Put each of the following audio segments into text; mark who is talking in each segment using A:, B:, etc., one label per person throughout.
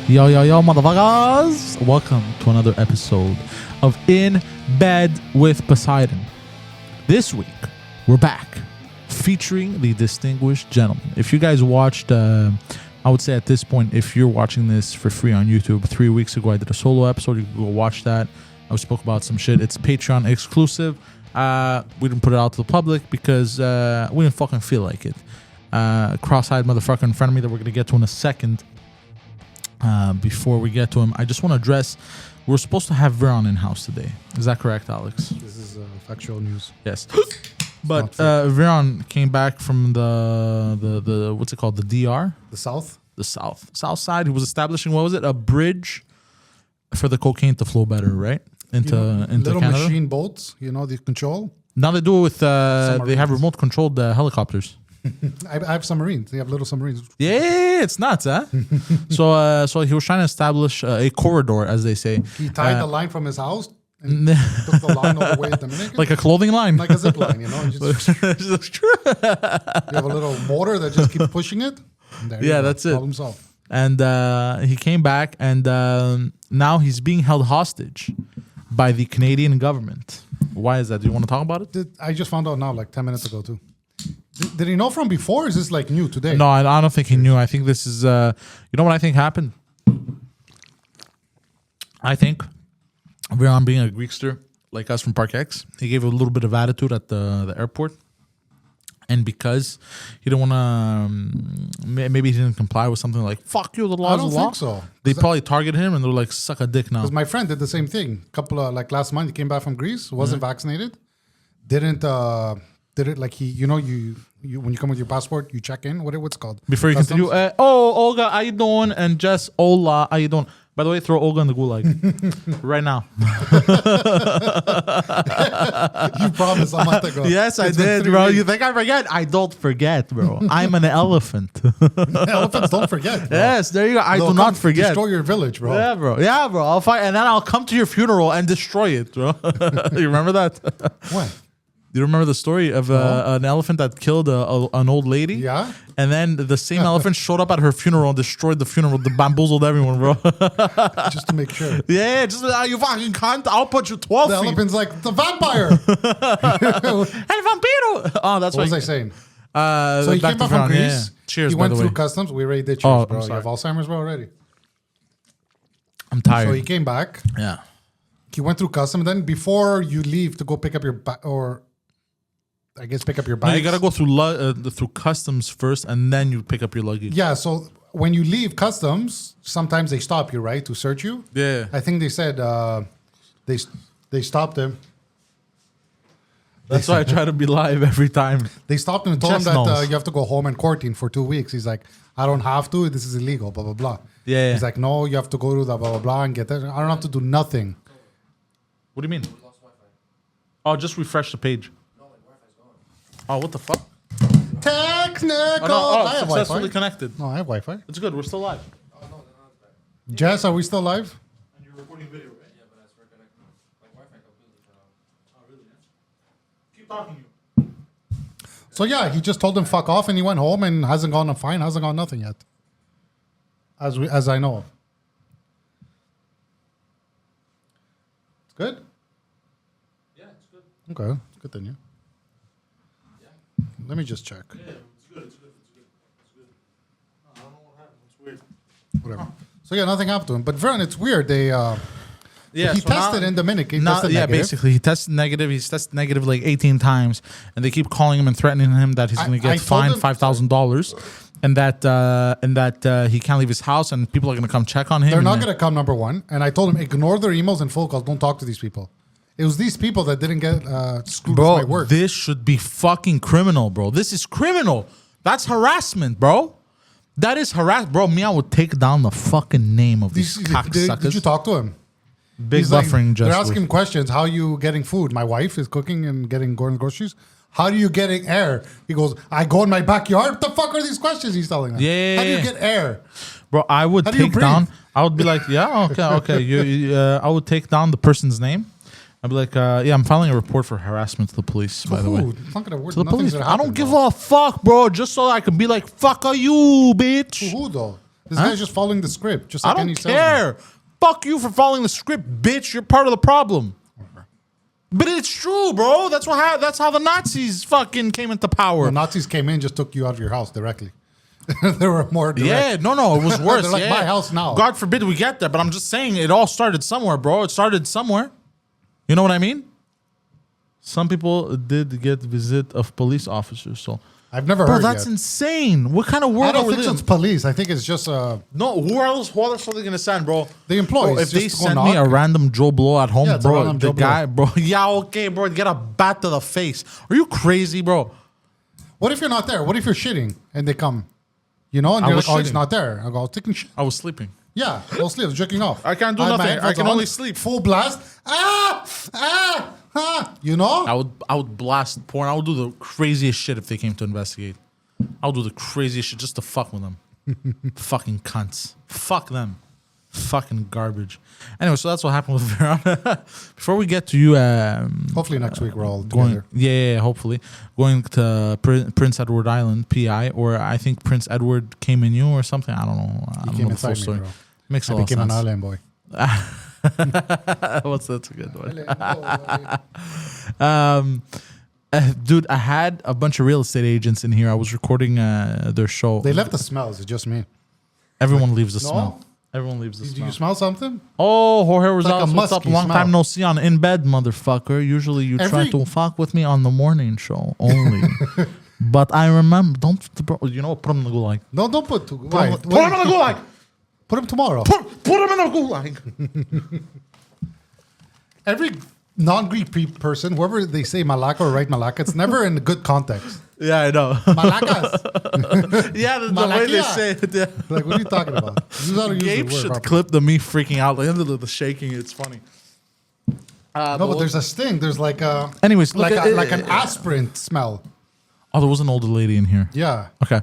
A: Yo, motherfuckers! Welcome to another episode of In Bed with Poseidon. This week, we're back featuring the distinguished gentleman. If you guys watched, I would say at this point, if you're watching this for free on YouTube, 3 weeks ago I did a solo episode. You can go watch that. I spoke about some shit. It's Patreon exclusive. We didn't put it out to the public because we didn't fucking feel like it. Cross-eyed motherfucker in front of me that we're going to get to in a second. Before we get to him, I just want to address, we're supposed to have Veron in-house today. Is that correct, Alex?
B: This is factual news.
A: Yes. But Viron came back from the what's it called? The DR?
B: The South?
A: The South side. He was establishing, what was it? A bridge for the cocaine to flow better, right? Into
B: little
A: Canada.
B: machine boats, the control.
A: Now they do it with, they have remote controlled helicopters.
B: I have submarines. They have little submarines.
A: Yeah, it's nuts, huh? So he was trying to establish a corridor, as they say.
B: He tied the line from his house and took the line all the way to Dominican.
A: Like a clothing line.
B: Like a zip line, and just, you have a little motor that just keeps pushing it.
A: Yeah, that's it.
B: Problem solved.
A: And he came back, and now he's being held hostage by the Canadian government. Why is that? Do you want to talk about it?
B: I just found out now, like 10 minutes ago, too. Did he know from before? Or is this like new today?
A: No, I don't think he knew. I think this is, you know what I think happened? I think Veron, being a Greekster like us from Park X, he gave a little bit of attitude at the airport. And because he didn't want to, maybe he didn't comply with something like, fuck you, the law is the law.
B: I don't think so.
A: They probably targeted him and they were like, suck a dick now.
B: Because my friend did the same thing. Couple of, like last month, he came back from Greece, wasn't vaccinated, did it like you when you come with your passport, you check in. What's it called?
A: Before you
B: Customs?
A: continue, Olga, how you doing? And Jess, hola, how you doing? By the way, throw Olga in the gulag right now.
B: You promised a month ago.
A: Yes, I did, bro. You think I forget? I don't forget, bro. I'm an elephant.
B: Elephants don't forget, bro.
A: Yes, there you go. I
B: They'll
A: do not forget.
B: Destroy your village, bro.
A: Yeah, bro. I'll fight, and then I'll come to your funeral and destroy it, bro. You remember that?
B: What?
A: Do you remember the story of an elephant that killed an old lady?
B: Yeah.
A: And then the same elephant showed up at her funeral and destroyed the funeral, bamboozled everyone, bro.
B: Just to make sure.
A: Yeah, just you fucking cunt. I'll put you 12
B: The
A: feet.
B: elephant's like, the vampire.
A: Hey, vampiro. Oh, that's
B: What was I saying? So he came back from Greece.
A: Yeah. Cheers,
B: He
A: by
B: went
A: the
B: through
A: way.
B: customs. We already did cheers,
A: Oh, I'm
B: bro. You
A: sorry.
B: have Alzheimer's, bro, already.
A: I'm tired.
B: So he came back.
A: Yeah.
B: He went through customs. Then before you leave to go pick up your pick up your bags.
A: No, you gotta go through customs first, and then you pick up your luggage.
B: Yeah, so when you leave customs, sometimes they stop you, right, to search you.
A: Yeah.
B: I think they said they stopped him.
A: That's why I try to be live every time.
B: They stopped him and told him
A: Just
B: that
A: knows.
B: you have to go home and quarantine for 2 weeks. He's like, I don't have to. This is illegal. Blah blah blah.
A: Yeah.
B: He's like, no, you have to go to the blah blah blah and get that. I don't have to do nothing.
A: What do you mean? Oh, just refresh the page. Oh, what the fuck?
B: Technical.
A: Oh,
B: I have
A: successfully
B: Wi-Fi.
A: connected.
B: No, I have Wi-Fi.
A: It's good. We're still live.
B: Jess, are we still live?
A: And you're recording video, right? Yeah, but we're connected. Like Wi-Fi completely shut off. Oh, really? Yeah. Keep talking, you.
B: So yeah, he just told him fuck off, and he went home and hasn't gone a fine, hasn't gone nothing yet, as I know of. It's good.
A: Yeah, it's good.
B: Okay, it's good then. Yeah. Let me just check.
A: Yeah, it's good. It's good. I don't know what happened. It's weird.
B: Whatever. So yeah, nothing happened to him. But Veron, it's weird. He
A: so
B: tested
A: now-
B: in Dominican.
A: Now,
B: Tested
A: yeah,
B: negative.
A: basically, he tested negative. He's tested negative like 18 times, and they keep calling him and threatening him that he's going to
B: I
A: get
B: told
A: fined
B: him-
A: $5,000, and that he can't leave his house, and people are going to come check on him.
B: They're
A: and
B: not
A: then-
B: going to come, number one. And I told him, ignore their emails and phone calls. Don't talk to these people. It was these people that didn't get screwed with my
A: Bro,
B: work.
A: this should be fucking criminal, bro. This is criminal. That's harassment, bro. That is harassment. Bro, me, I would take down the fucking name of these cocksuckers.
B: Did you talk to him?
A: Big
B: He's like,
A: buffering
B: they're
A: just
B: asking him questions. How are you getting food? My wife is cooking and going groceries. How do you getting air? He goes, I go in my backyard. What the fuck are these questions he's telling them?
A: Yeah.
B: How do you get air?
A: Bro, I would
B: How do you
A: take
B: breathe?
A: down. I would be like, yeah, okay. I would take down the person's name. I'd be like, yeah, I'm filing a report for harassment to the police, by the way.
B: It's not gonna work.
A: To the police.
B: Gonna
A: I
B: happen,
A: don't give
B: bro.
A: a fuck, bro. Just so I can be like, fuck are you, bitch.
B: Who though? This guy's just following the script, just like
A: I
B: any
A: don't
B: salesman.
A: care. Fuck you for following the script, bitch. You're part of the problem. But it's true, bro. That's how the Nazis fucking came into power.
B: The Nazis came in, just took you out of your house directly. They were more direct.
A: Yeah, no, it was worse.
B: They're like,
A: yeah.
B: my house now.
A: God forbid we get there, but I'm just saying it all started somewhere, bro. It started somewhere. You know what I mean? Some people did get visit of police officers, so.
B: I've never
A: Bro,
B: heard
A: that's
B: yet.
A: insane. What kind of world
B: I
A: are
B: don't
A: we
B: think
A: living?
B: it's police. I think it's just
A: No, who else are they gonna send, bro?
B: the employees.
A: Bro, if they
B: just to go
A: send me a
B: knock.
A: random Joe Blow at home,
B: Yeah, it's a
A: bro,
B: random
A: the
B: Joe Blow.
A: guy, bro, yeah, okay, bro, get a bat to the face. Are you crazy, bro?
B: What if you're not there? What if you're shitting and they come? You know, and
A: I
B: you're
A: was
B: like, oh, he's
A: shitting.
B: not there. I go, I was taking shit.
A: I was sleeping.
B: Yeah, I was sleeping, jerking off.
A: I can't do
B: had my
A: nothing. I
B: headphones
A: can
B: on,
A: only sleep.
B: Full blast. You know?
A: I would blast porn. I would do the craziest shit if they came to investigate. I would do the craziest shit just to fuck with them. Fucking cunts. Fuck them. Fucking garbage. Anyway, so that's what happened with Veron. Before we get to you,
B: Hopefully next week we're all
A: going,
B: together.
A: yeah, hopefully going to Prince Edward Island, PI, or I think Prince Edward came in you or something. I don't know. I don't
B: Came
A: know the full
B: inside me,
A: story.
B: bro.
A: Makes a
B: I
A: lot of
B: became an
A: sense.
B: island boy.
A: That's a good one. Dude, I had a bunch of real estate agents in here. I was recording their show.
B: They left the smells. It's just me.
A: Everyone leaves the
B: No?
A: smell. Everyone leaves the
B: Did
A: smell.
B: you smell something?
A: Oh, Jorge Rosales,
B: like a
A: what's up?
B: musky
A: Long
B: smell.
A: time no see on In Bed, motherfucker. Usually you try
B: Every-
A: to fuck with me on the morning show only. But I remember, bro, you know what? Put him in the gulag.
B: No, don't put two.
A: Put him in the gulag.
B: Put him tomorrow.
A: Put him in the gulag.
B: Every non-Greek person, whoever they say malaka or write malaka, it's never in a good context.
A: Yeah, I know.
B: Malakas.
A: Yeah, the way they
B: Malakia.
A: say it. Yeah.
B: Like, what are you talking about? You gotta use the
A: Gabe
B: word
A: should
B: properly.
A: clip the me freaking out, like the shaking. It's funny.
B: No, but there's a sting. There's like a
A: Anyways, look
B: like
A: at-
B: like an aspirin smell.
A: Oh, there was an older lady in here.
B: Yeah.
A: Okay.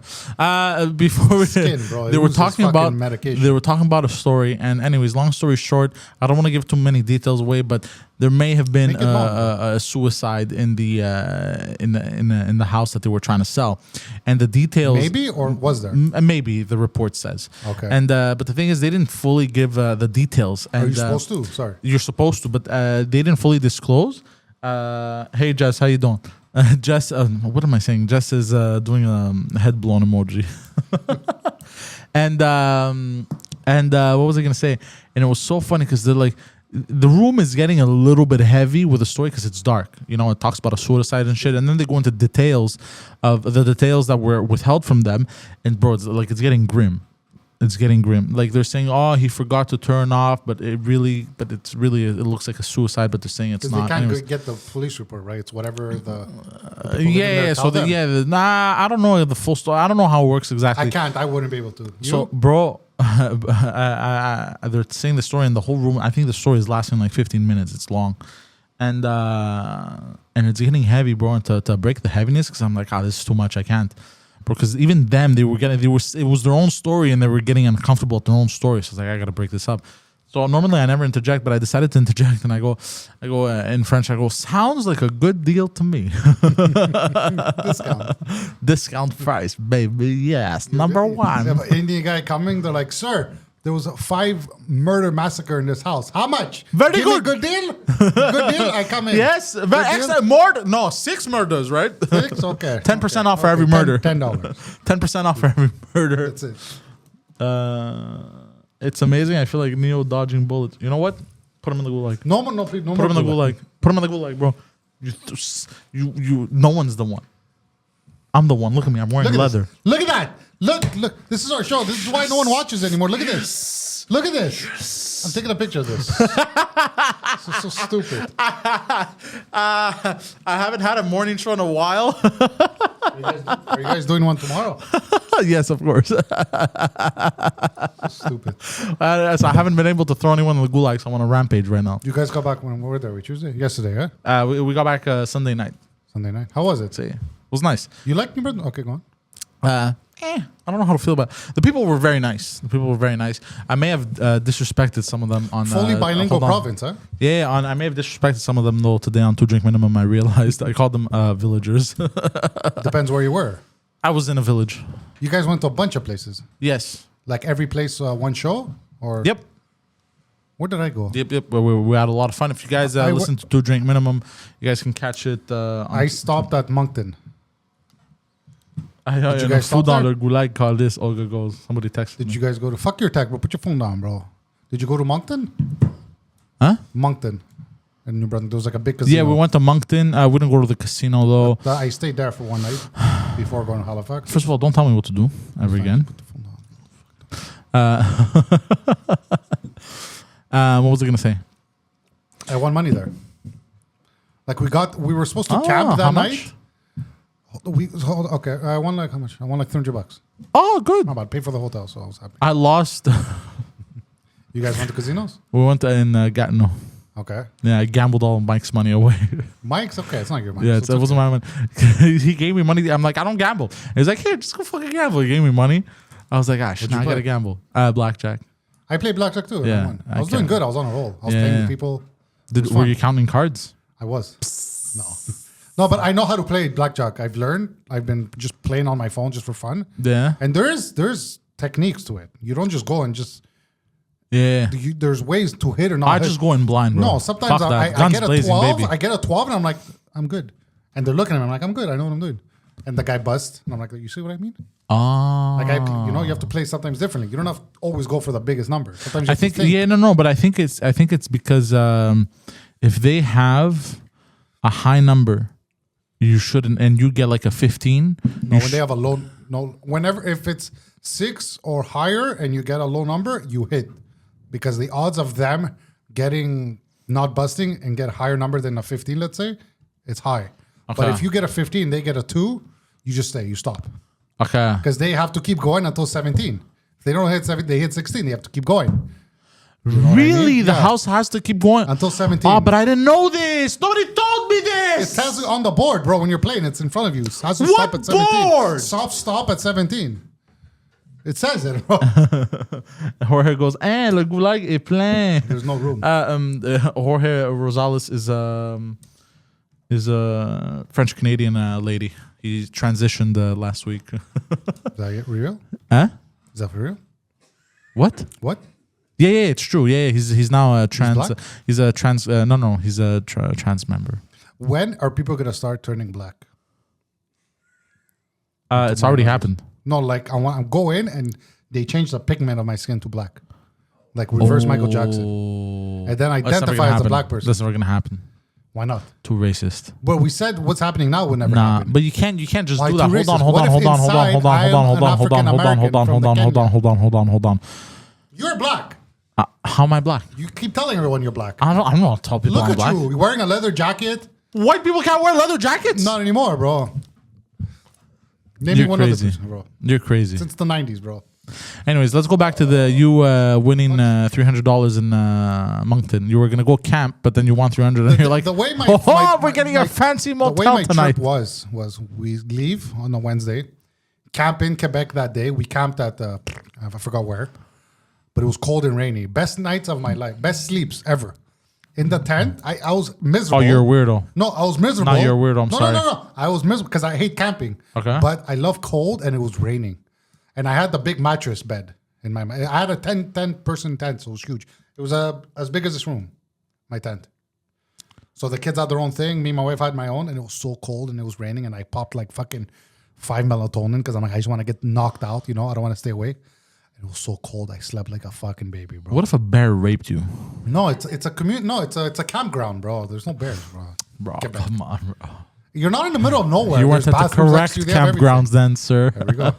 A: Before we,
B: Skin, bro.
A: they
B: It
A: were
B: was
A: talking
B: his fucking
A: about
B: medication.
A: they were talking about a story, and anyways, long story short, I don't want to give too many details away, but there may have been
B: Make it long.
A: a suicide in the in the house that they were trying to sell, and the details
B: Maybe or was there?
A: maybe the report says.
B: Okay.
A: And but the thing is, they didn't fully give the details. And,
B: Are you supposed to? Sorry.
A: You're supposed to, but they didn't fully disclose. Hey Jess, how you doing? Jess, what am I saying? Jess is doing a head blown emoji. and what was I gonna say? And it was so funny because they're like, the room is getting a little bit heavy with the story because it's dark. You know, it talks about a suicide and shit, and then they go into details of the details that were withheld from them. And bro, it's getting grim. It's getting grim. Like they're saying, oh, he forgot to turn off, but it looks like a suicide. But they're saying it's
B: Because they
A: not.
B: can't
A: Anyways.
B: get the police report, right? It's whatever the.
A: Yeah. So I don't know the full story. I don't know how it works exactly.
B: I can't. I wouldn't be able to. You?
A: So, bro, they're saying the story in the whole room. I think the story is lasting like 15 minutes. It's long, and it's getting heavy, bro. And to break the heaviness, because I'm like, this is too much. I can't, bro. Because even them, it was their own story, and they were getting uncomfortable at their own story. So it's like, I gotta break this up. So normally I never interject, but I decided to interject, and I go in French. I go, sounds like a good deal to me. Discount price, baby. Yes, number one.
B: Yeah, but Indian guy coming, they're like, sir, there was a 5 murder massacre in this house. How much?
A: Very
B: Give me
A: good.
B: Good deal? Good deal? I come in.
A: Yes,
B: Good
A: but
B: deal?
A: extra more. No, 6 murders, right?
B: 6? Okay.
A: 10% off for every murder.
B: $10.
A: 10% off for every murder.
B: That's it.
A: It's amazing. I feel like Neo dodging bullets. You know what? Put him in the gulag.
B: No more.
A: Put him in the gulag. Put him in the gulag, bro. You. No one's the one. I'm the one. Look at me. I'm wearing
B: Look at
A: leather.
B: this. Look at that. Look. This is our show. This is why no one watches anymore. Look at this. Look at this. I'm taking a picture of this. This is so stupid.
A: I haven't had a morning show in a while.
B: Are you guys doing one tomorrow?
A: Yes, of course.
B: Stupid.
A: So I haven't been able to throw anyone in the gulag, so I'm on a rampage right now.
B: You guys got back when we were there? Tuesday? Yesterday, huh?
A: We got back Sunday night.
B: Sunday night. How was it?
A: See, it was nice.
B: You like New Britain? Okay, go on.
A: I don't know how to feel about it. The people were very nice. I may have disrespected some of them on
B: Fully bilingual
A: hold on.
B: province, huh?
A: Yeah, I may have disrespected some of them though today on 2 Drink Minimum. I realized I called them villagers.
B: Depends where you were.
A: I was in a village.
B: You guys went to a bunch of places.
A: Yes.
B: Like every place, one show? Or
A: Yep.
B: Where did I go?
A: Yep. We had a lot of fun. If you guys listen to 2 Drink Minimum, you guys can catch it.
B: I stopped at Moncton.
A: Did
B: you guys stop there?
A: Le Goulag called this. Olga goes. Somebody texted me.
B: Did you guys go to... Fuck your tech, bro. Put your phone down, bro. Did you go to Moncton?
A: Huh?
B: Moncton. In New Brunswick. There was like a big casino.
A: Yeah, we went to Moncton. We didn't go to the casino, though.
B: I stayed there for one night before going to Halifax.
A: First of all, don't tell me what to do ever again.
B: Put the phone down.
A: What was I going to say?
B: I won money there. Like we were supposed to camp that night. Okay, I won like how much? I won like $300.
A: Oh, good.
B: How about pay for the hotel? So I was happy.
A: I lost.
B: You guys went to casinos?
A: We went in Gatineau.
B: Okay.
A: Yeah, I gambled all Mike's money away.
B: Mike's okay. It's not your money.
A: Yeah,
B: so
A: it wasn't my money. He gave me money. I'm like, I don't gamble. He was like, here, just go fucking gamble. He gave me money. I was like, gosh, now I gotta gamble. Blackjack.
B: I played blackjack too.
A: Yeah,
B: I was doing good. I was on a roll. I was playing with people.
A: Were you counting cards?
B: I was. No, but I know how to play blackjack. I've learned. I've been just playing on my phone just for fun.
A: Yeah.
B: And there's techniques to it. You don't just go and just.
A: Yeah.
B: There's ways to hit or not.
A: I just go in blind, bro.
B: No, sometimes I get a 12. Baby. I get a 12 and I'm like, I'm good. And they're looking at me. I'm like, I'm good. I know what I'm doing. And the guy busts. And I'm like, you see what I mean?
A: Oh.
B: Like you have to play sometimes differently. You don't have to always go for the biggest number. Sometimes
A: I think but I think it's because if they have a high number, you shouldn't, and you get like a 15.
B: No, when they have a low, if it's 6 or higher and you get a low number, you hit, because the odds of them getting not busting and get a higher number than a 15, let's say, it's high. Okay. But if you get a 15, they get a 2, you just stay, you stop.
A: Okay.
B: Because they have to keep going until 17. If they don't hit 17, they hit 16. They have to keep going. You know
A: really? The house has to keep going?
B: Until 17.
A: Oh, but I didn't know this. Nobody told me this.
B: It tells you on the board, bro, when you're playing. It's in front of you. It has to stop at 17.
A: Board?
B: Soft stop at 17. It says it, bro.
A: Jorge goes, le goulag est plein.
B: There's no room.
A: Jorge Rosales is a French-Canadian lady. He transitioned last week.
B: Is that real?
A: Huh?
B: Is that for real?
A: What?
B: What?
A: Yeah, it's true. Yeah, he's now a trans. He's a trans. No, he's a trans member.
B: When are people gonna start turning black?
A: It's already happened.
B: No, like I go in and they change the pigment of my skin to black, like reverse Michael Jackson, and then identify as a black person.
A: That's never gonna happen.
B: Why not?
A: Too racist.
B: But we said what's happening now would never happen.
A: But you can't just
B: Why
A: do that. Hold on.
B: You're black.
A: How am I black?
B: You keep telling everyone you're black.
A: I don't know. Tell people
B: Look
A: I'm
B: at
A: black.
B: you. You're wearing a leather jacket.
A: White people can't wear leather jackets?
B: Not anymore, bro. Name me one other person, bro.
A: You're crazy.
B: Since the 90s, bro.
A: Anyways, let's go back to winning $300 in Moncton. You were gonna go camp, but then you won $300, and you're like,
B: the way
A: we're getting a fancy motel
B: the way my
A: tonight.
B: trip was we leave on a Wednesday, camp in Quebec that day. We camped at I forgot where, but it was cold and rainy. Best nights of my life, best sleeps ever. In the tent, I was miserable.
A: Oh, you're a weirdo.
B: No, I was miserable.
A: No, you're a weirdo. I'm sorry.
B: No. I was miserable because I hate camping.
A: Okay.
B: But I love cold and it was raining. And I had the big mattress bed in my... I had a 10-person tent, so it was huge. It was as big as this room, my tent. So the kids had their own thing. Me and my wife had my own, and it was so cold and it was raining, and I popped like fucking 5 melatonin because I'm like, I just want to get knocked out, I don't want to stay awake. It was so cold. I slept like a fucking baby, bro.
A: What if a bear raped you?
B: No, it's a community. No, it's a campground, bro. There's no bears, bro.
A: Bro, come on, bro.
B: You're not in the middle of nowhere.
A: You weren't at the correct campgrounds then, sir.
B: There we go.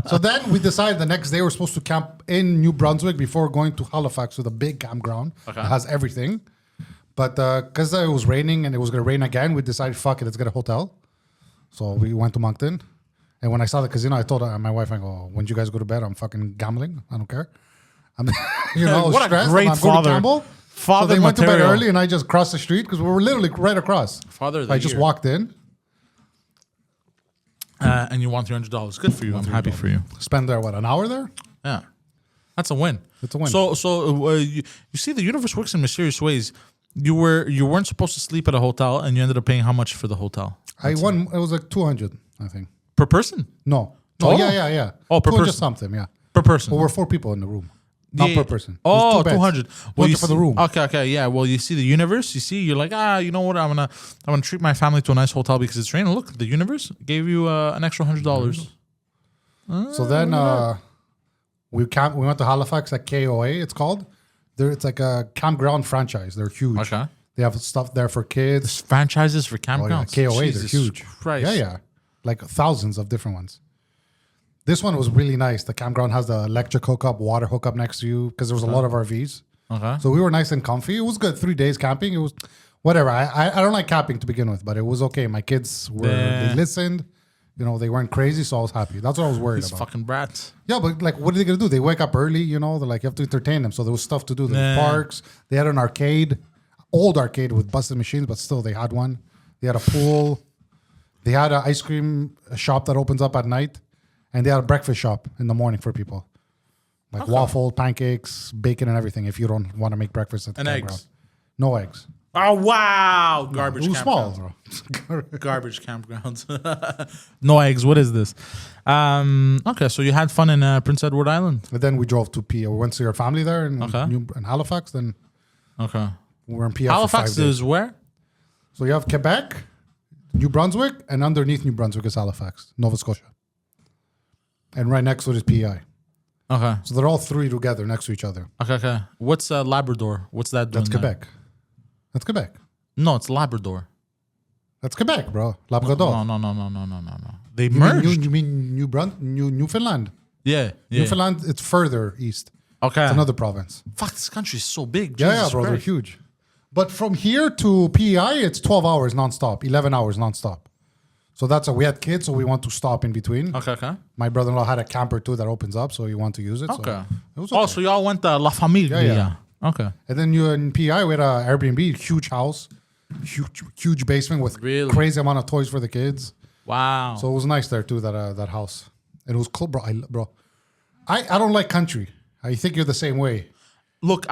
B: So then we decided the next day we're supposed to camp in New Brunswick before going to Halifax to the big campground. Okay. It has everything. But because it was raining and it was going to rain again, we decided, fuck it, let's get a hotel. So we went to Moncton. And when I saw the casino, I told my wife, I go, when you guys go to bed, I'm fucking gambling. I don't care. I was
A: what
B: stressed.
A: A great father.
B: So they went to bed early and I just crossed the street because we were literally right across.
A: I
B: just walked in.
A: And you won $300. Good for you. I'm happy for you.
B: Spend there, an hour there?
A: Yeah. That's a win.
B: It's a win.
A: So you see, the universe works in mysterious ways. You weren't supposed to sleep at a hotel, and you ended up paying how much for the hotel?
B: I won. It was like 200, I think.
A: Per person?
B: No.
A: Oh.
B: Yeah.
A: Oh, per person.
B: Something, yeah.
A: Per person.
B: Well, we're 4 people in the room. Not
A: Yeah.
B: per person.
A: Oh,
B: There's 2 beds.
A: 200. Well, you
B: for the
A: see-
B: room.
A: Okay, yeah. Well, you see the universe. You see, you're like, you know what? I'm gonna treat my family to a nice hotel because it's raining. Look, the universe gave you an extra $100.
B: So then we went to Halifax at KOA. It's called. It's like a campground franchise. They're huge.
A: Okay.
B: They have stuff there for kids.
A: Franchises for
B: Oh, yeah.
A: campgrounds.
B: KOA,
A: Jesus
B: they're huge.
A: Christ.
B: Yeah. Like thousands of different ones. This one was really nice. The campground has the electric hookup, water hookup next to you because there was a lot of RVs.
A: Okay.
B: So we were nice and comfy. It was good. 3 days camping. It was whatever. I don't like camping to begin with, but it was okay. My kids they listened. You know, they weren't crazy, so I was happy. That's what I was worried
A: These
B: about.
A: fucking brats.
B: Yeah, but like, what are they gonna do? They wake up early. You know, they're like, you have to entertain them. So there was stuff to do. There was parks. They had an arcade, old arcade with busted machines, but still they had one. They had a pool. They had an ice cream shop that opens up at night, and they had a breakfast shop in the morning for people, like waffle, pancakes, bacon, and everything. If you don't want to make breakfast at the campground,
A: eggs.
B: no eggs.
A: Oh wow! Garbage.
B: It was small,
A: campgrounds.
B: bro.
A: Garbage campgrounds. No eggs. What is this? Okay, so you had fun in Prince Edward Island.
B: But then we drove to PA. We went to your family there in
A: Okay.
B: in Halifax. Then
A: Okay.
B: we were in PA
A: Halifax
B: for 5 days.
A: is where?
B: So you have Quebec, New Brunswick, and underneath New Brunswick is Halifax, Nova Scotia. And right next to it is PEI.
A: Okay.
B: So they're all 3 together next to each other.
A: Okay. What's Labrador? What's that doing?
B: That's
A: there?
B: Quebec. That's Quebec.
A: No, it's Labrador.
B: That's Quebec, bro. Labrador.
A: No. They
B: You mean
A: merged.
B: you mean Newfoundland?
A: Yeah.
B: Newfoundland, it's further east.
A: Okay.
B: It's another province.
A: Fuck, this country is so big.
B: Yeah,
A: Jesus
B: bro, they're
A: Christ.
B: huge. But from here to PEI, it's 12 hours nonstop, 11 hours nonstop. So we had kids, so we want to stop in between.
A: Okay.
B: My brother-in-law had a camper too that opens up, so you want to use it.
A: Okay.
B: So it was okay.
A: Oh, so y'all went to La Familia.
B: Yeah.
A: Okay.
B: And then you in PI, we had an Airbnb, huge house, huge basement with
A: Really?
B: crazy amount of toys for the kids.
A: Wow.
B: So it was nice there too, that house. And it was cool, bro. I don't like country. I think you're the same way.
A: Look,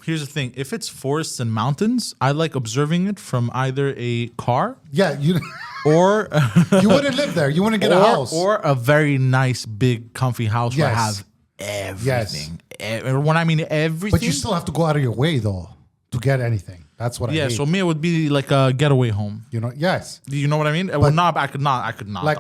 A: here's the thing. If it's forests and mountains, I like observing it from either a car
B: Yeah, you
A: or
B: you wouldn't live there. You wouldn't get a house.
A: or a very nice, big, comfy house where I
B: Yes.
A: have everything. When I mean everything.
B: But you still have to go out of your way though to get anything. That's what I hate.
A: so me, it would be like a getaway home.
B: You know, yes.
A: Do you know what I mean? Well, not. I could not.
B: Like,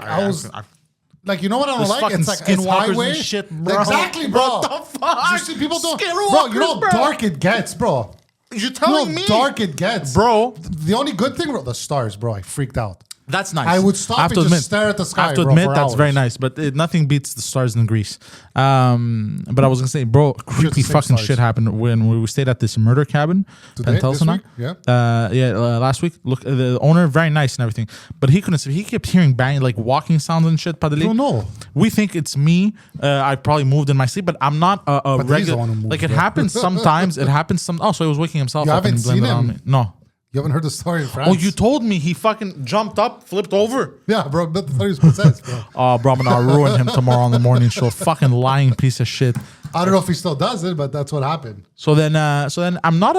B: like, you know what I don't
A: Those
B: like?
A: fucking
B: It's like it's
A: skinwalkers
B: highway.
A: and shit, bro.
B: Exactly, bro.
A: What the fuck?
B: You see people don't.
A: Skinwalkers,
B: Bro, you know how
A: bro.
B: dark it gets, bro.
A: You're
B: You know
A: telling
B: how
A: me,
B: dark it gets,
A: bro.
B: The only good thing, bro, the stars, bro. I freaked out.
A: That's nice.
B: I would stop and just stare at the sky,
A: I have to
B: bro,
A: admit,
B: for
A: that's very
B: hours.
A: nice. But nothing beats the stars in Greece. But I was gonna say, bro, creepy
B: same
A: fucking
B: stars.
A: shit happened when we stayed at this murder cabin.
B: Today?
A: Pantelis
B: This
A: and I.
B: week? Yeah.
A: Last week. Look, the owner very nice and everything, but he couldn't. He kept hearing bang, like walking sounds and shit.
B: I don't know.
A: We think it's me. I probably moved in my sleep, but I'm not a
B: But he's the
A: regular.
B: one who moved,
A: Like it
B: bro.
A: happens sometimes. It happens some. Oh, so he was waking himself
B: You
A: up and
B: haven't
A: blamed
B: seen
A: it on
B: him?
A: me. No.
B: You haven't heard the story in France?
A: Oh, you told me he fucking jumped up, flipped over.
B: Yeah, bro. But I thought he was possessed, bro.
A: Oh, bro, I'm gonna ruin him tomorrow on the morning show. Fucking lying piece of shit.
B: I don't know if he still does it, but that's what happened.
A: So then I'm not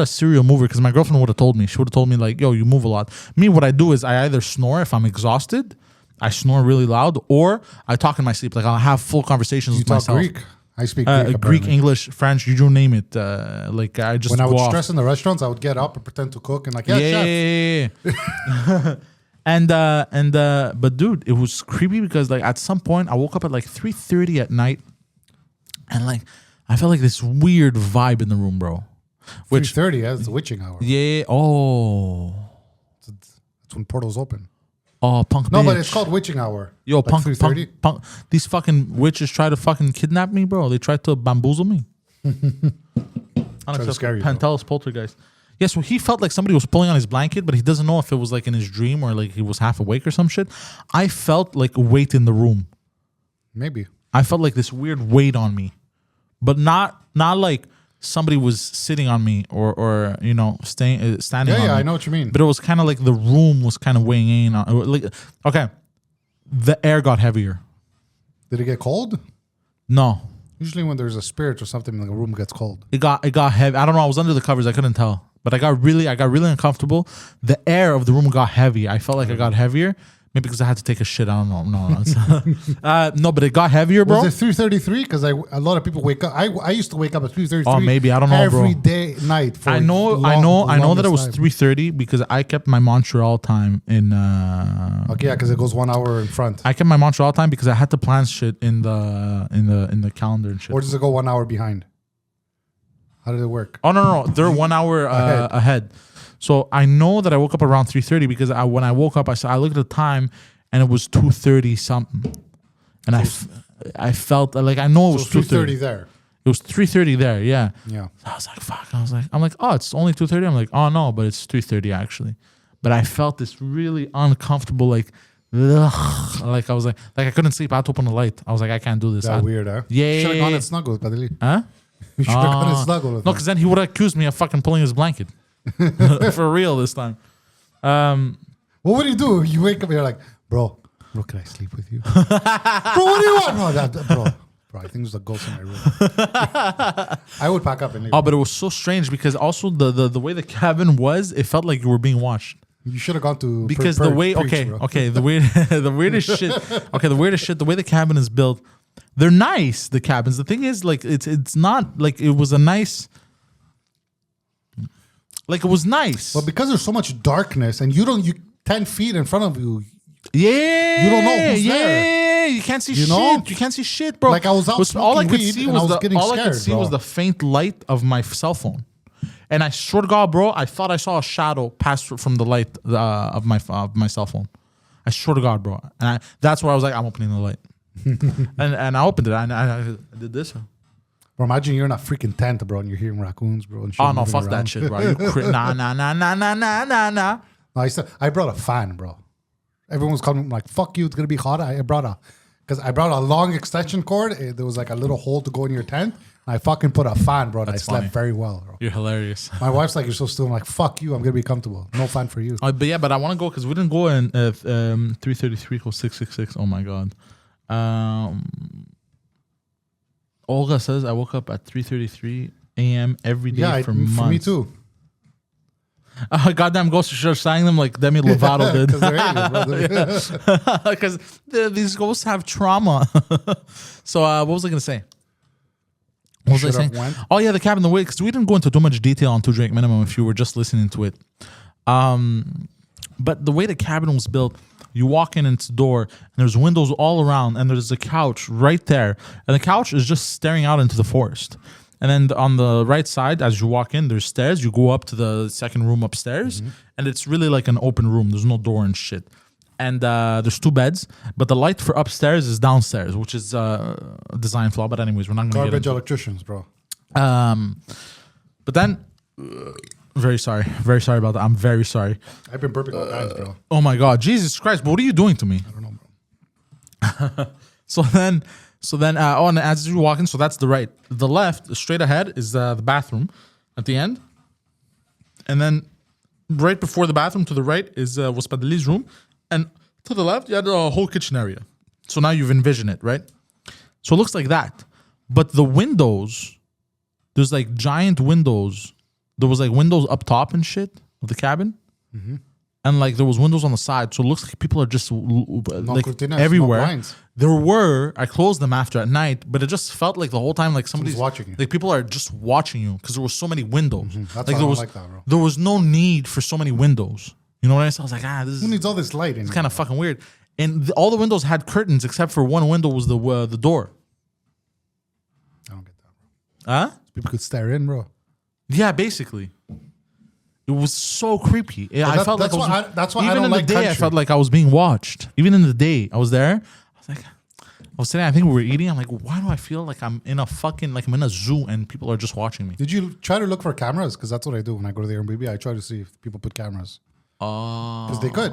A: a serial mover because my girlfriend would have told me. She would have told me like, yo, you move a lot. Me, what I do is I either snore if I'm exhausted, I snore really loud, or I talk in my sleep. Like I'll have full conversations
B: You
A: with
B: talk
A: myself.
B: Greek. I speak Greek.
A: Greek,
B: apparently.
A: English, French, you name it. Like I just
B: When I
A: go
B: would
A: off.
B: stress in the restaurants, I would get up and pretend to cook and like, chef.
A: Yeah. But dude, it was creepy because like at some point I woke up at like 3:30 at night, and like I felt like this weird vibe in the room, bro. Which
B: 3:30, that's the witching hour.
A: yeah, oh,
B: That's when portals open.
A: oh, punk.
B: No, but
A: bitch.
B: it's called witching hour.
A: Yo,
B: Like
A: punk,
B: 3:30.
A: punk. These fucking witches try to fucking kidnap me, bro. They tried to bamboozle me.
B: to scare you, bro.
A: Pantelis poltergeist. Yeah, so he felt like somebody was pulling on his blanket, but he doesn't know if it was like in his dream or like he was half awake or some shit. I felt like a weight in the room.
B: Maybe.
A: I felt like this weird weight on me, but not like somebody was sitting on me or you know standing.
B: Yeah,
A: on me.
B: I know what you mean.
A: But it was kind of like the room was kind of weighing in on. Like, okay, the air got heavier.
B: Did it get cold?
A: No,
B: Usually when there's a spirit or something, like a room gets cold.
A: it got heavy. I don't know. I was under the covers. I couldn't tell, but I got really uncomfortable. The air of the room got heavy. I felt like I got heavier, Maybe because I had to take a shit. I don't know. No, but it got heavier, bro.
B: Was it 3:33? Because a lot of people wake up. I used to wake up at 3:33.
A: Oh, maybe. I don't know, bro.
B: Every day, night. For
A: I know that it was 3:30 because I kept my Montreal time in.
B: Okay, yeah, because it goes 1 hour in front.
A: I kept my Montreal time because I had to plan shit in the calendar and shit.
B: Or does it go 1 hour behind? How did it work?
A: Oh no, they're 1 hour ahead. So I know that I woke up around 3:30 because when I woke up, I looked at the time and it was 2:30 something, and I felt like I know it was
B: 2:30 there.
A: It was 3:30 there, yeah.
B: Yeah.
A: I was like, fuck. I'm like, oh, it's only 2:30. I'm like, oh no, but it's 3:30 actually. But I felt this really uncomfortable, like, ugh. Like I was like I couldn't sleep. I had to open the light. I was like, I can't do this.
B: That's weird, huh?
A: Yeah.
B: You should have gone and snuggled, Pantelis.
A: Huh?
B: You should have gone and snuggled with
A: No,
B: him.
A: because then he would have accused me of fucking pulling his blanket. For real this time.
B: What would you do? You wake up and you're like, bro, can I sleep with you? Bro, what do you want? Bro, I think there's a ghost in my room. I would pack up and leave.
A: Oh, but it was so strange because also the way the cabin was, it felt like you were being watched.
B: You should have gone to
A: because the way the weirdest shit. Okay, the weirdest shit. The way the cabin is built, they're nice. The cabins. The thing is, like, it's not like it was a nice. Like it was nice.
B: But because there's so much darkness and you 10 feet in front of you.
A: Yeah.
B: You don't know who's there.
A: Yeah. You can't see shit. You can't see shit, bro.
B: Like I was out smoking weed and I was getting scared,
A: all I could see was the faint light of my cell phone. And I swear to God, bro, I thought I saw a shadow pass from the light of my cell phone. I swear to God, bro. And that's where I was like, I'm opening the light. and I opened it. I did this.
B: Bro, imagine you're in a freaking tent, bro, and you're hearing raccoons, bro. And shit
A: oh no, fuck
B: around.
A: that shit, bro. Nah.
B: No, I brought a fan, bro. Everyone was calling me like, "Fuck you, it's gonna be hot." I brought a long extension cord. There was like a little hole to go in your tent. And I fucking put a fan, bro. And I slept very well, bro.
A: You're hilarious.
B: My wife's like, "You're so still." I'm like, "Fuck you, I'm gonna be comfortable. No fan for you."
A: But I want to go because we didn't go in 3:33 or 6:66. Oh my God. Olga says I woke up at 3:33 a.m. every day for months.
B: For me too.
A: Goddamn ghosts should have sang them like Demi Lovato did. Because these ghosts have trauma. So what was I going to say? What was I saying? Oh yeah, the cabin, the way, because we didn't go into too much detail on 2 Drink Minimum if you were just listening to it. But the way the cabin was built, you walk in its door and there's windows all around and there's a couch right there. And the couch is just staring out into the forest. And then on the right side, as you walk in, there's stairs. You go up to the second room upstairs and it's really like an open room. There's no door and shit. And there's 2 beds, but the light for upstairs is downstairs, which is a design flaw. But anyways, we're not going to get into
B: electricians, bro.
A: But then... Very sorry about that. I'm very sorry.
B: I've been burping all times, bro.
A: Oh my God, Jesus Christ! But what are you doing to me?
B: I don't know, bro.
A: So then, and as you walk in, so that's the right. The left, straight ahead, is the bathroom at the end, and then right before the bathroom to the right is was Pantelis' room, and to the left you had a whole kitchen area. So now you've envisioned it, right? So it looks like that, but the windows, there's like giant windows. There was like windows up top and shit of the cabin. And like there was windows on the side. So it looks like people are just like everywhere. I closed them after at night, but it just felt like the whole time like somebody's
B: watching you.
A: Like people are just watching you because there were so many windows.
B: That's
A: like
B: I don't like that, bro.
A: There was no need for so many windows. You know what I mean? I was like,
B: who needs all this light?
A: It's kind of fucking weird. And all the windows had curtains except for one window was the door.
B: I don't get that, bro.
A: Huh?
B: People could stare in, bro.
A: Yeah, basically. It was so creepy. I felt like
B: that's why
A: even
B: I don't
A: in
B: like
A: the day
B: country.
A: I felt like I was being watched. Even in the day I was there. I was sitting. I think we were eating. I'm like, why do I feel like I'm in a fucking I'm in a zoo and people are just watching me?
B: Did you try to look for cameras? Because that's what I do when I go to the Airbnb. I try to see if people put cameras. Because they could.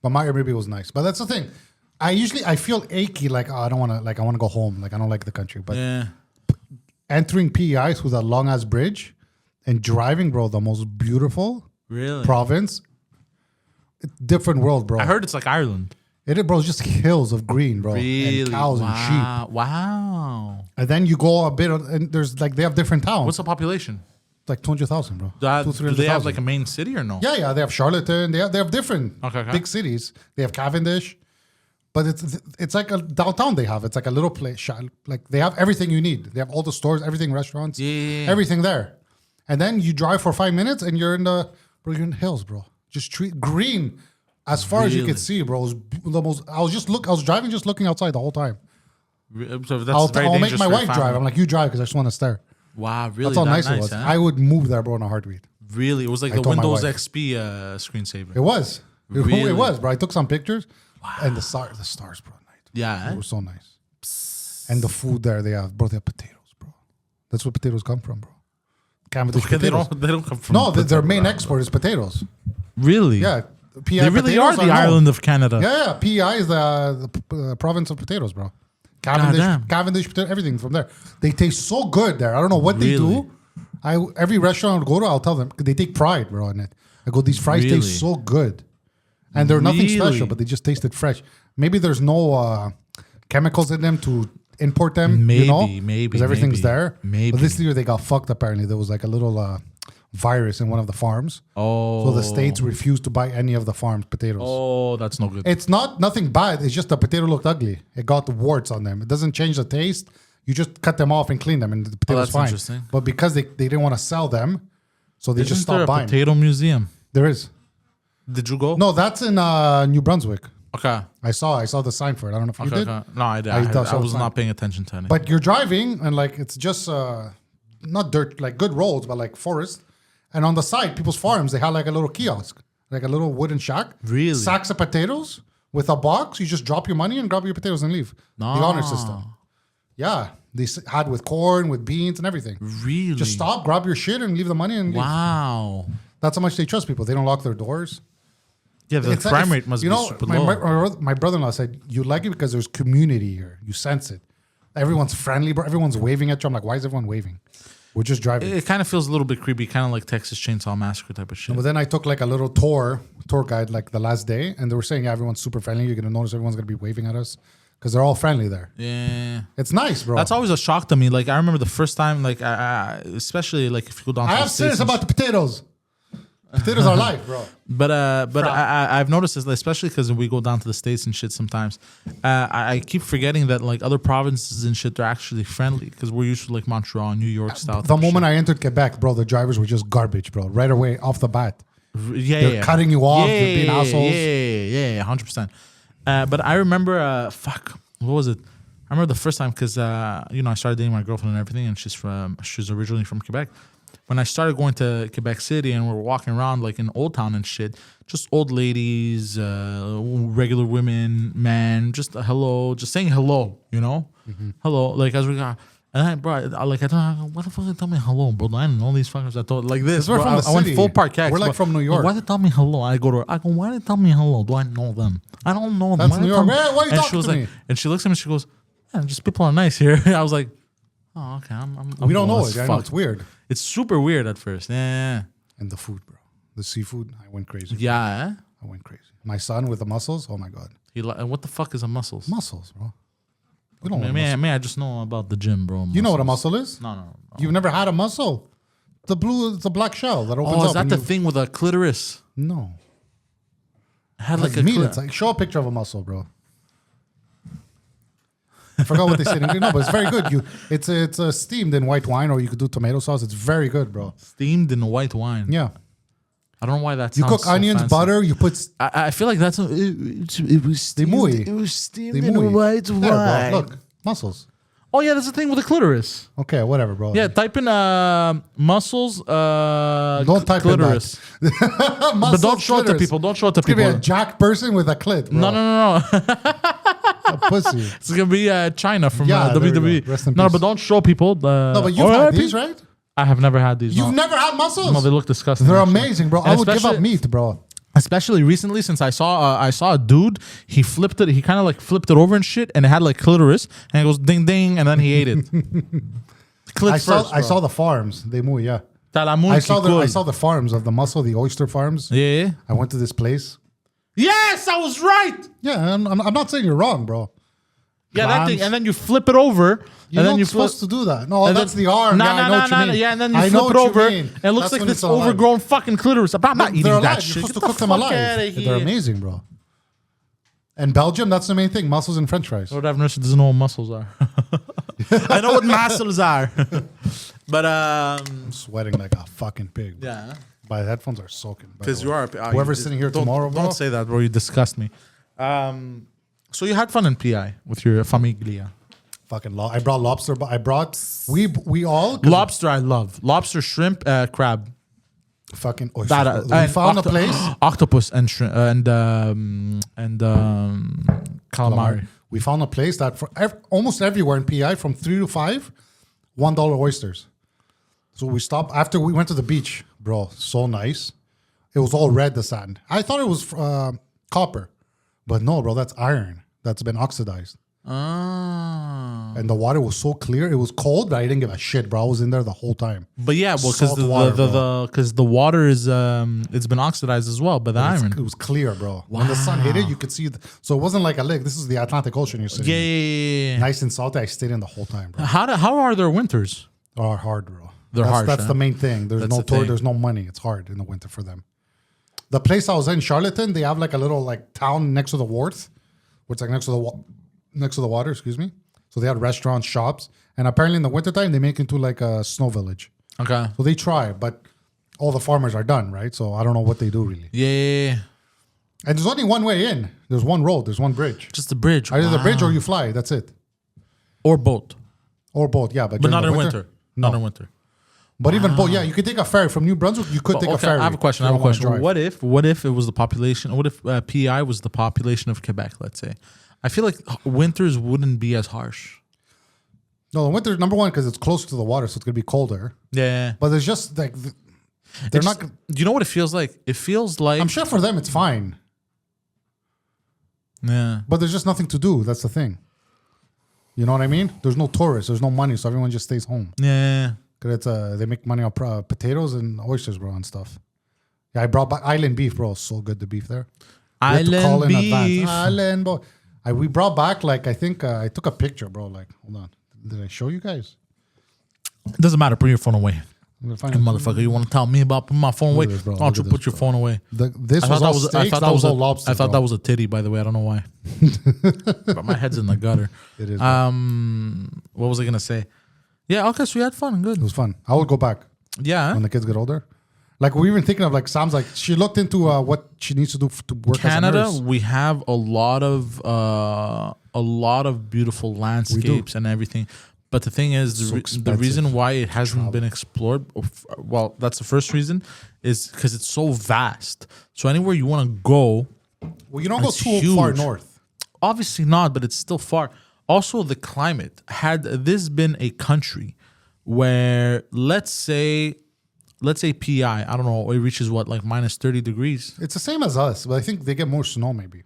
B: But my Airbnb was nice. But that's the thing. I feel achy. Like I don't want to. Like I want to go home. Like I don't like the country. But
A: yeah.
B: Entering PEI through that long ass bridge and driving, bro, the most beautiful province. Different world, bro.
A: I heard it's like Ireland.
B: It is, bro. It's just hills of green, bro.
A: Really?
B: And cows and sheep.
A: Wow.
B: And then you go a bit, and there's like they have different towns.
A: What's the population?
B: like 200,000, bro.
A: Do they have like a main city or no?
B: Yeah. They have Charlottetown. They have different big cities. They have Cavendish, but it's like a downtown. They have it's like a little place. Like they have everything you need. They have all the stores, everything, restaurants, everything there. And then you drive for 5 minutes and you're in the hills, bro. Just green as far as you can see, bro. It was the most. I was driving, just looking outside the whole time.
A: So that's
B: I'll make my wife drive. I'm like, you drive because I just want to stare.
A: Wow, really?
B: That's how nice it was.
A: Huh?
B: I would move there, bro, in a heartbeat.
A: Really? It was like the Windows XP screensaver.
B: It was.
A: Really?
B: It was, bro. I took some pictures. Wow. And the stars, bro.
A: Yeah.
B: It was so nice. Psst. And the food there they have potatoes, bro. That's where potatoes come from, bro. Cavendish potatoes.
A: They don't come from.
B: No, their main export is potatoes.
A: Really?
B: Yeah. PI
A: they really are the island of Canada.
B: Yeah. PI is the province of potatoes, bro. Cavendish, everything from there. They taste so good there. I don't know what they do. Every restaurant I go to, I'll tell them they take pride, bro, in it. I go, these fries taste so good, and they're nothing special, but they just tasted fresh. Maybe there's no chemicals in them to import them. Maybe because everything's there. Maybe. But this year they got fucked. Apparently, there was like a little virus in one of the farms.
A: Oh.
B: So the states refused to buy any of the farm's potatoes.
A: Oh, that's no good.
B: It's nothing bad. It's just the potato looked ugly. It got the warts on them. It doesn't change the taste. You just cut them off and clean them, and the potato's fine. Interesting. But because they didn't want to sell them, so they just stopped buying.
A: Potato museum?
B: There is.
A: Did you go?
B: No, that's in New Brunswick.
A: Okay.
B: I saw the sign for it. I don't know if you did.
A: Okay. No, I did. I was not paying attention to anything.
B: But you're driving, and like it's just not dirt, like good roads, but like forest. And on the side, people's farms, they had like a little kiosk, like a little wooden shack.
A: Really?
B: Sacks of potatoes with a box. You just drop your money and grab your potatoes and leave. No. The honor system. Yeah. They had with corn, with beans and everything.
A: Really?
B: Just stop, grab your shit and leave the money and leave.
A: Wow.
B: That's how much they trust people. They don't lock their doors.
A: Yeah, the crime rate must be super low.
B: My brother-in-law said, you like it because there's community here. You sense it. Everyone's friendly, bro. Everyone's waving at you. I'm like, why is everyone waving? We're just driving.
A: It kind of feels a little bit creepy, kind of like Texas Chainsaw Massacre type of shit.
B: But then I took like a little tour guide like the last day, and they were saying, yeah, everyone's super friendly. You're going to notice everyone's going to be waving at us because they're all friendly there.
A: Yeah.
B: It's nice, bro.
A: That's always a shock to me. Like, I remember the first time, like, especially like if you go down to the States.
B: I have serious about the potatoes. Potatoes are life, bro.
A: But I've noticed this, especially because we go down to the States and shit sometimes. I keep forgetting that like other provinces and shit, they're actually friendly because we're used to like Montreal, New York style.
B: The moment I entered Quebec, bro, the drivers were just garbage, bro. Right away, off the bat. They're cutting you off. They're being assholes.
A: Yeah, 100%. But I remember, what was it? I remember the first time because I started dating my girlfriend and everything, and she's originally from Quebec. When I started going to Quebec City and we were walking around like in Old Town and shit, just old ladies, regular women, men, just hello, just saying hello, hello, like as we got. And I, bro, I don't. Why the fuck they tell me hello, bro? I don't know these fuckers. I thought like this.
B: We're from the city.
A: I went full parquet.
B: We're like from New York.
A: Why they tell me hello? I go, why they tell me hello? Do I know them? I don't know them.
B: That's New York. Why are you talking to me?
A: And she looks at me. She goes, man, just people are nice here. I was like, oh, okay.
B: We don't know it. I know it's weird.
A: It's super weird at first. Yeah.
B: And the food, bro. The seafood, I went crazy.
A: Yeah.
B: I went crazy. My son with the mussels, oh my God.
A: What the fuck is a mussels?
B: Mussels, bro. You don't
A: know. I just know about the gym, bro.
B: You know what a mussel is?
A: No.
B: You've never had a mussel? The black shell that opens up.
A: Oh, is that the thing with a clitoris?
B: No.
A: It had like a
B: It's like, show a picture of a mussel, bro. I forgot what they said in English. No, but it's very good. It's steamed in white wine, or you could do tomato sauce. It's very good, bro.
A: Steamed in white wine.
B: Yeah.
A: I don't know why that.
B: You cook onions,
A: fancy.
B: butter. You put.
A: I feel like that's it was steamed. It was steamed in white wine.
B: There, bro. Look, mussels.
A: Oh yeah, that's the thing with the clitoris.
B: Okay, whatever, bro.
A: Yeah, type in mussels.
B: Don't type
A: clitoris.
B: in that.
A: But don't show it to people. Don't show it to people.
B: It's gonna be a jack person with a clit, bro.
A: No.
B: A pussy.
A: It's gonna be China from WWE. No, but don't show people.
B: No, but you've had these, right?
A: I have never had these.
B: You've never had mussels?
A: No, they look disgusting.
B: They're amazing, bro. I would give up meat, bro.
A: Especially recently, since I saw a dude, he flipped it. He kind of like flipped it over and shit, and it had like clitoris, and it goes ding ding, and then he ate it.
B: I saw the farms. They move, yeah. I saw the farms of the mussel, the oyster farms.
A: Yeah.
B: I went to this place.
A: Yes, I was right.
B: Yeah, I'm not saying you're wrong, bro.
A: Yeah, that thing,
B: clams.
A: and then you flip it over,
B: You're
A: and then
B: not
A: you flip.
B: supposed to do that. No,
A: and
B: that's
A: then-
B: the arm.
A: No,
B: Yeah, I know what you mean.
A: yeah, and then you
B: I know
A: flip it
B: what you
A: over,
B: mean.
A: and it looks
B: That's
A: like
B: when
A: this
B: it's alive.
A: overgrown fucking clitoris. I'm not
B: They're
A: eating that
B: alive.
A: shit.
B: You're supposed
A: Get
B: to
A: the
B: cook them
A: fuck
B: alive.
A: outta
B: They're
A: here.
B: amazing, bro. In Belgium, that's the main thing: mussels and French fries.
A: Lord have mercy, doesn't know what muscles are. I know what muscles are, but
B: I'm sweating like a fucking pig. Bro.
A: yeah,
B: My headphones are soaking.
A: because you are.
B: Whoever's sitting here tomorrow, bro.
A: Don't say that, bro. You disgust me. So you had fun in PI with your famiglia.
B: Fucking I brought lobster. But I brought we all
A: Lobster, I love lobster, shrimp, crab.
B: fucking oysters.
A: That,
B: we found a place.
A: Octopus and shrimp and calamari.
B: We found a place that for almost everywhere in PI from 3 to 5, $1 oysters. So we stopped after we went to the beach, bro. So nice. It was all red, the sand. I thought it was copper, but no, bro. That's iron that's been oxidized.
A: Ah.
B: And the water was so clear. It was cold, but I didn't give a shit, bro. I was in there the whole time.
A: But yeah, well, because
B: Salt water,
A: the water is it's been oxidized as well by the iron.
B: It was clear, bro. When the sun hit it, you could see. So it wasn't like a lake. This is the Atlantic Ocean. You're sitting.
A: Yeah.
B: Nice and salty. I stayed in the whole time, bro.
A: How are their winters?
B: Are hard, bro.
A: They're harsh,
B: That's
A: huh?
B: the main thing. There's
A: That's
B: no
A: the
B: tour.
A: thing.
B: There's no money. It's hard in the winter for them. The place I was in, Charlottetown, they have like a little like town next to the wharf, which like next to the water. Excuse me. So they had restaurants, shops, and apparently in the wintertime they make it into like a snow village.
A: Okay.
B: So they try, but all the farmers are done, right? So I don't know what they do really.
A: Yeah.
B: And there's only one way in. There's one road. There's one bridge.
A: Just the bridge.
B: Either the bridge or
A: Wow.
B: you fly. That's it.
A: Or boat.
B: Or boat. Yeah, but
A: But
B: during
A: not
B: the
A: in winter.
B: No.
A: Not in winter.
B: But even boat. Yeah, you could take a ferry from New Brunswick. You could take a
A: Okay,
B: ferry.
A: I have a question.
B: if
A: I
B: you
A: have a
B: don't wanna
A: question.
B: drive.
A: What if it was the population? What if PI was the population of Quebec? Let's say. I feel like winters wouldn't be as harsh.
B: No, the winter number one because it's closer to the water, so it's gonna be colder.
A: Yeah.
B: But there's just like they're
A: It's-
B: not.
A: Do you know what it feels like? It feels like.
B: I'm sure for them it's fine,
A: Yeah.
B: but there's just nothing to do. That's the thing. You know what I mean? There's no tourists. There's no money, so everyone just stays home.
A: Yeah.
B: Cause it's they make money on potatoes and oysters, bro, and stuff. Yeah, I brought back island beef, bro. So good the beef there. You have to call
A: Island
B: in advance.
A: beef.
B: Island, bro. We brought back like I think I took a picture, bro. Like, hold on, did I show you guys?
A: It doesn't matter. Put your phone away.
B: I'm gonna find
A: You
B: it.
A: murder, you want to tell me about putting my phone away?
B: Look at this, bro.
A: Why don't
B: Look
A: you
B: at
A: put
B: this,
A: your
B: bro.
A: phone away?
B: This
A: I
B: was
A: thought
B: all
A: that was.
B: steaks.
A: I thought
B: that
A: that
B: was
A: was.
B: all lobster.
A: I thought
B: bro.
A: that was a titty. By the way, I don't know why. But my head's in the gutter.
B: It is. Bro.
A: What was I gonna say? Yeah. Okay. So we had fun. Good.
B: It was fun. I would go back
A: Yeah.
B: when the kids get older. Like we were even thinking of like Sam's like she looked into what she needs to do to work
A: Canada,
B: as a nurse.
A: we have a lot of beautiful landscapes and everything. But the thing is,
B: So
A: the
B: expensive
A: reason why it hasn't been explored, well, that's the first reason, is because it's so vast. So anywhere you want to go,
B: Well, you don't go
A: It's
B: too far
A: huge.
B: north.
A: obviously not, but it's still far. Also, the climate. Had this been a country where, let's say PI, I don't know, it reaches what, like minus 30 degrees.
B: It's the same as us, but I think they get more snow maybe.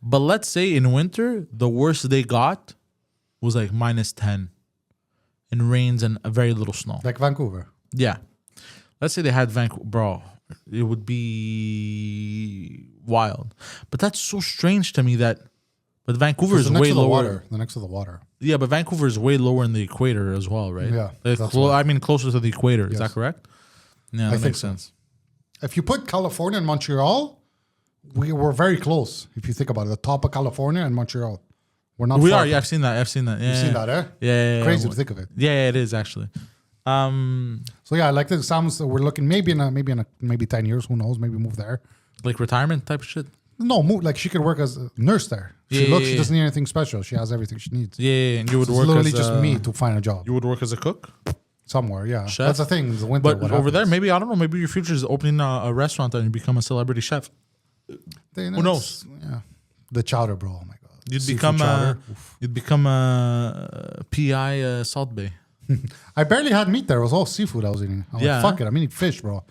A: But let's say in winter, the worst they got was like minus 10 and rains and a very little snow.
B: Like Vancouver.
A: Yeah. Let's say they had Vancouver. Bro, it would be wild. But that's so strange to me that. But Vancouver is
B: Next
A: way
B: to the
A: lower.
B: water. The next to the water.
A: Yeah, but Vancouver is way lower in the equator as well, right?
B: Yeah,
A: Like,
B: that's why.
A: I mean, closer to the equator. Is
B: Yes.
A: that correct? Yeah, that
B: think
A: makes
B: so.
A: sense.
B: If you put California and Montreal, we were very close. If you think about it, the top of California and Montreal, we're not.
A: We
B: far
A: are. Yeah,
B: from-
A: I've seen that. Yeah,
B: You've seen that, eh?
A: Yeah.
B: Crazy to think of it.
A: Yeah, it is actually.
B: So yeah, like the sounds we're looking maybe 10 years. Who knows? Maybe move there.
A: Like retirement type of shit.
B: No, move like she could work as a nurse there. She
A: Yeah,
B: looks.
A: yeah,
B: She doesn't need anything special. She has everything she needs.
A: Yeah, and you would
B: It's
A: work
B: literally
A: as
B: just me to find a job
A: You would work as a cook.
B: somewhere. Yeah,
A: Chef?
B: that's the thing. The winter,
A: But
B: what
A: over there,
B: happens?
A: maybe I don't know. Maybe your future is opening a restaurant and you become a celebrity chef.
B: Who
A: knows?
B: Yeah, the chowder, bro. Oh my god,
A: You'd
B: Seafood
A: become
B: chowder.
A: a PI Salt Bay.
B: I barely had meat there. It was all seafood I was eating. I'm
A: Yeah.
B: like, fuck it. I'm eating fish, bro.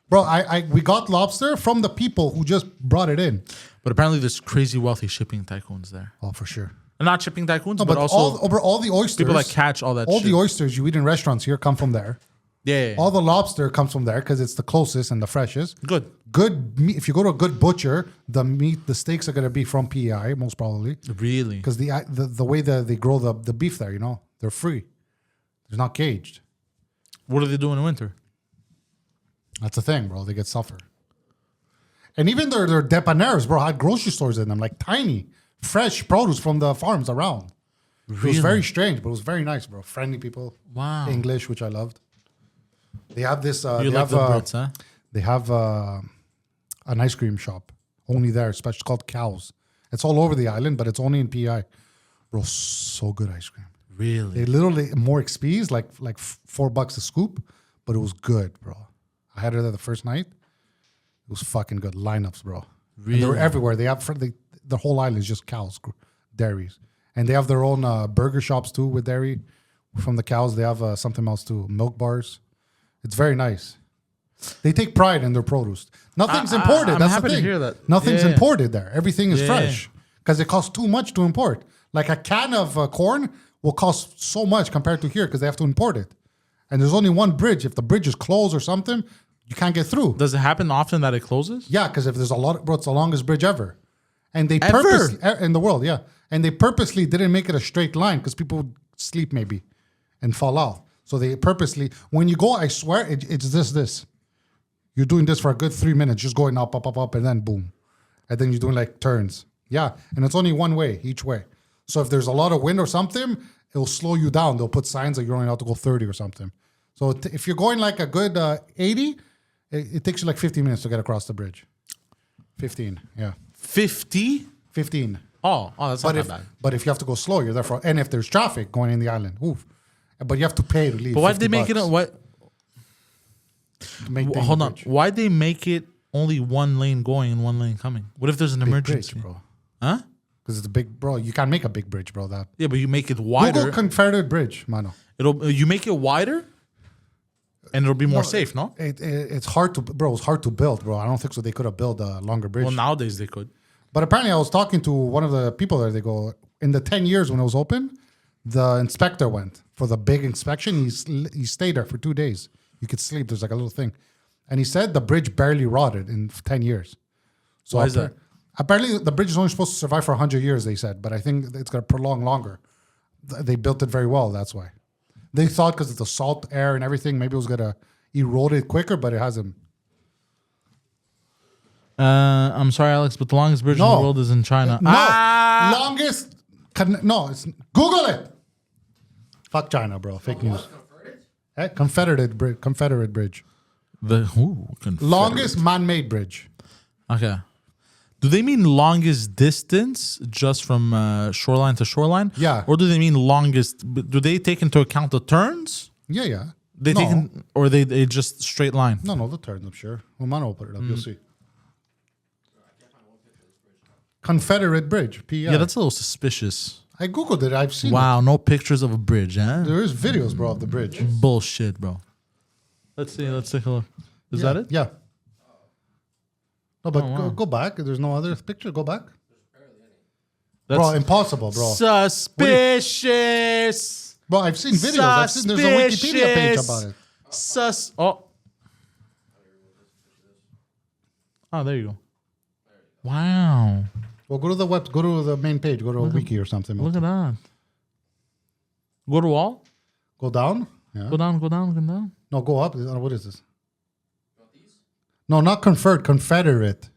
B: Bro, we got lobster from the people who just brought it in.
A: But apparently, there's crazy wealthy shipping tycoons there.
B: Oh, for sure.
A: Not shipping tycoons,
B: No,
A: but
B: but
A: also
B: all the oysters,
A: people that catch all that.
B: all
A: shit.
B: the oysters you eat in restaurants here come from there.
A: Yeah.
B: All the lobster comes from there because it's the closest and the freshest.
A: Good.
B: Good meat. If you go to a good butcher, the steaks are gonna be from PEI most probably.
A: Really?
B: Because the way that they grow the beef there, they're free. They're not caged.
A: What do they do in the winter?
B: That's the thing, bro. They get suffer. And even their depaneros, bro, had grocery stores in them, like tiny, fresh produce from the farms around. It was very strange, but it was very nice, bro. Friendly people.
A: Wow.
B: English, which I loved. They have this.
A: You like the Brits, huh?
B: They have an ice cream shop only there, special called Cows. It's all over the island, but it's only in PI. Bro, so good ice cream.
A: Really?
B: They literally more XPs, like $4 a scoop, but it was good, bro. I had it there the first night. It was fucking good. Lineups, bro.
A: Really?
B: And they were everywhere. They have the whole island is just cows, dairies, and they have their own burger shops too with dairy from the cows. They have something else too, milk bars. It's very nice. They take pride in their produce. Nothing's imported.
A: I'm
B: That's
A: happy
B: the
A: to
B: thing.
A: hear that.
B: Nothing's imported there. Everything is
A: Yeah.
B: fresh because it costs too much to import. Like a can of corn will cost so much compared to here because they have to import it. And there's only one bridge. If the bridge is closed or something, you can't get through.
A: Does it happen often that it closes?
B: Yeah, because if there's a lot, bro, it's the longest bridge ever. And they
A: Ever?
B: purposely, in the world, yeah. And they purposely didn't make it a straight line because people would sleep maybe and fall off. So they purposely, when you go, I swear, it's this. You're doing this for a good 3 minutes, just going up, and then boom. And then you're doing like turns. Yeah, and it's only one way, each way. So if there's a lot of wind or something, it'll slow you down. They'll put signs that you're only allowed to go 30 or something. So if you're going like a good 80, it takes you like 15 minutes to get across the bridge. 15, yeah.
A: 50?
B: 15.
A: Oh, that's not that bad.
B: But if you have to go slow, you're there for, and if there's traffic going in the island, oof. But you have to pay to leave.
A: But why'd they make it? Hold on. Why'd they make it only one lane going and one lane coming? What if there's an emergency,
B: bridge, bro?
A: Huh?
B: Because it's a big, bro. You can't make a big bridge, bro. That
A: Yeah, but you make it wider.
B: Google Confederate Bridge, mano.
A: You make it wider, and it'll be more safe, no?
B: It's hard to, bro. It's hard to build, bro. I don't think so. They could have built a longer bridge.
A: Well, nowadays they could.
B: But apparently, I was talking to one of the people there. They go, in the 10 years when it was open, the inspector went for the big inspection. He stayed there for 2 days. You could sleep. There's like a little thing. And he said the bridge barely rotted in 10 years. So
A: why is that?
B: Apparently, the bridge is only supposed to survive for 100 years, they said. But I think it's going to prolong longer. They built it very well. That's why. They thought because of the salt air and everything, maybe it was going to erode it quicker, but it hasn't.
A: I'm sorry, Alex, but the longest bridge in the world is in China.
B: No, longest. It's Google it. Fuck China, bro. Fake news. Confederate Bridge. Longest man-made bridge.
A: Okay. Do they mean longest distance just from shoreline to shoreline?
B: Yeah.
A: Or do they mean longest? Do they take into account the turns?
B: Yeah.
A: They or they just straight line?
B: No, the turns, I'm sure. Well, man, will put it up. You'll see. Confederate Bridge. PI.
A: Yeah, that's a little suspicious.
B: I Googled it. I've seen it.
A: Wow, no pictures of a bridge, huh?
B: There is videos, bro, of the bridge.
A: Bullshit, bro. Let's see. Let's take a look. Is that it?
B: Yeah. No, but go back. There's no other picture. Go back. Bro, impossible, bro.
A: Suspicious.
B: Bro, I've seen videos. There's a Wikipedia page about it.
A: Oh, there you go. Wow.
B: Well, go to the main page. Go to a wiki or something.
A: Look at that. Go to all?
B: Go down? Yeah.
A: Go down.
B: No, go up. What is this? No, not Confederate.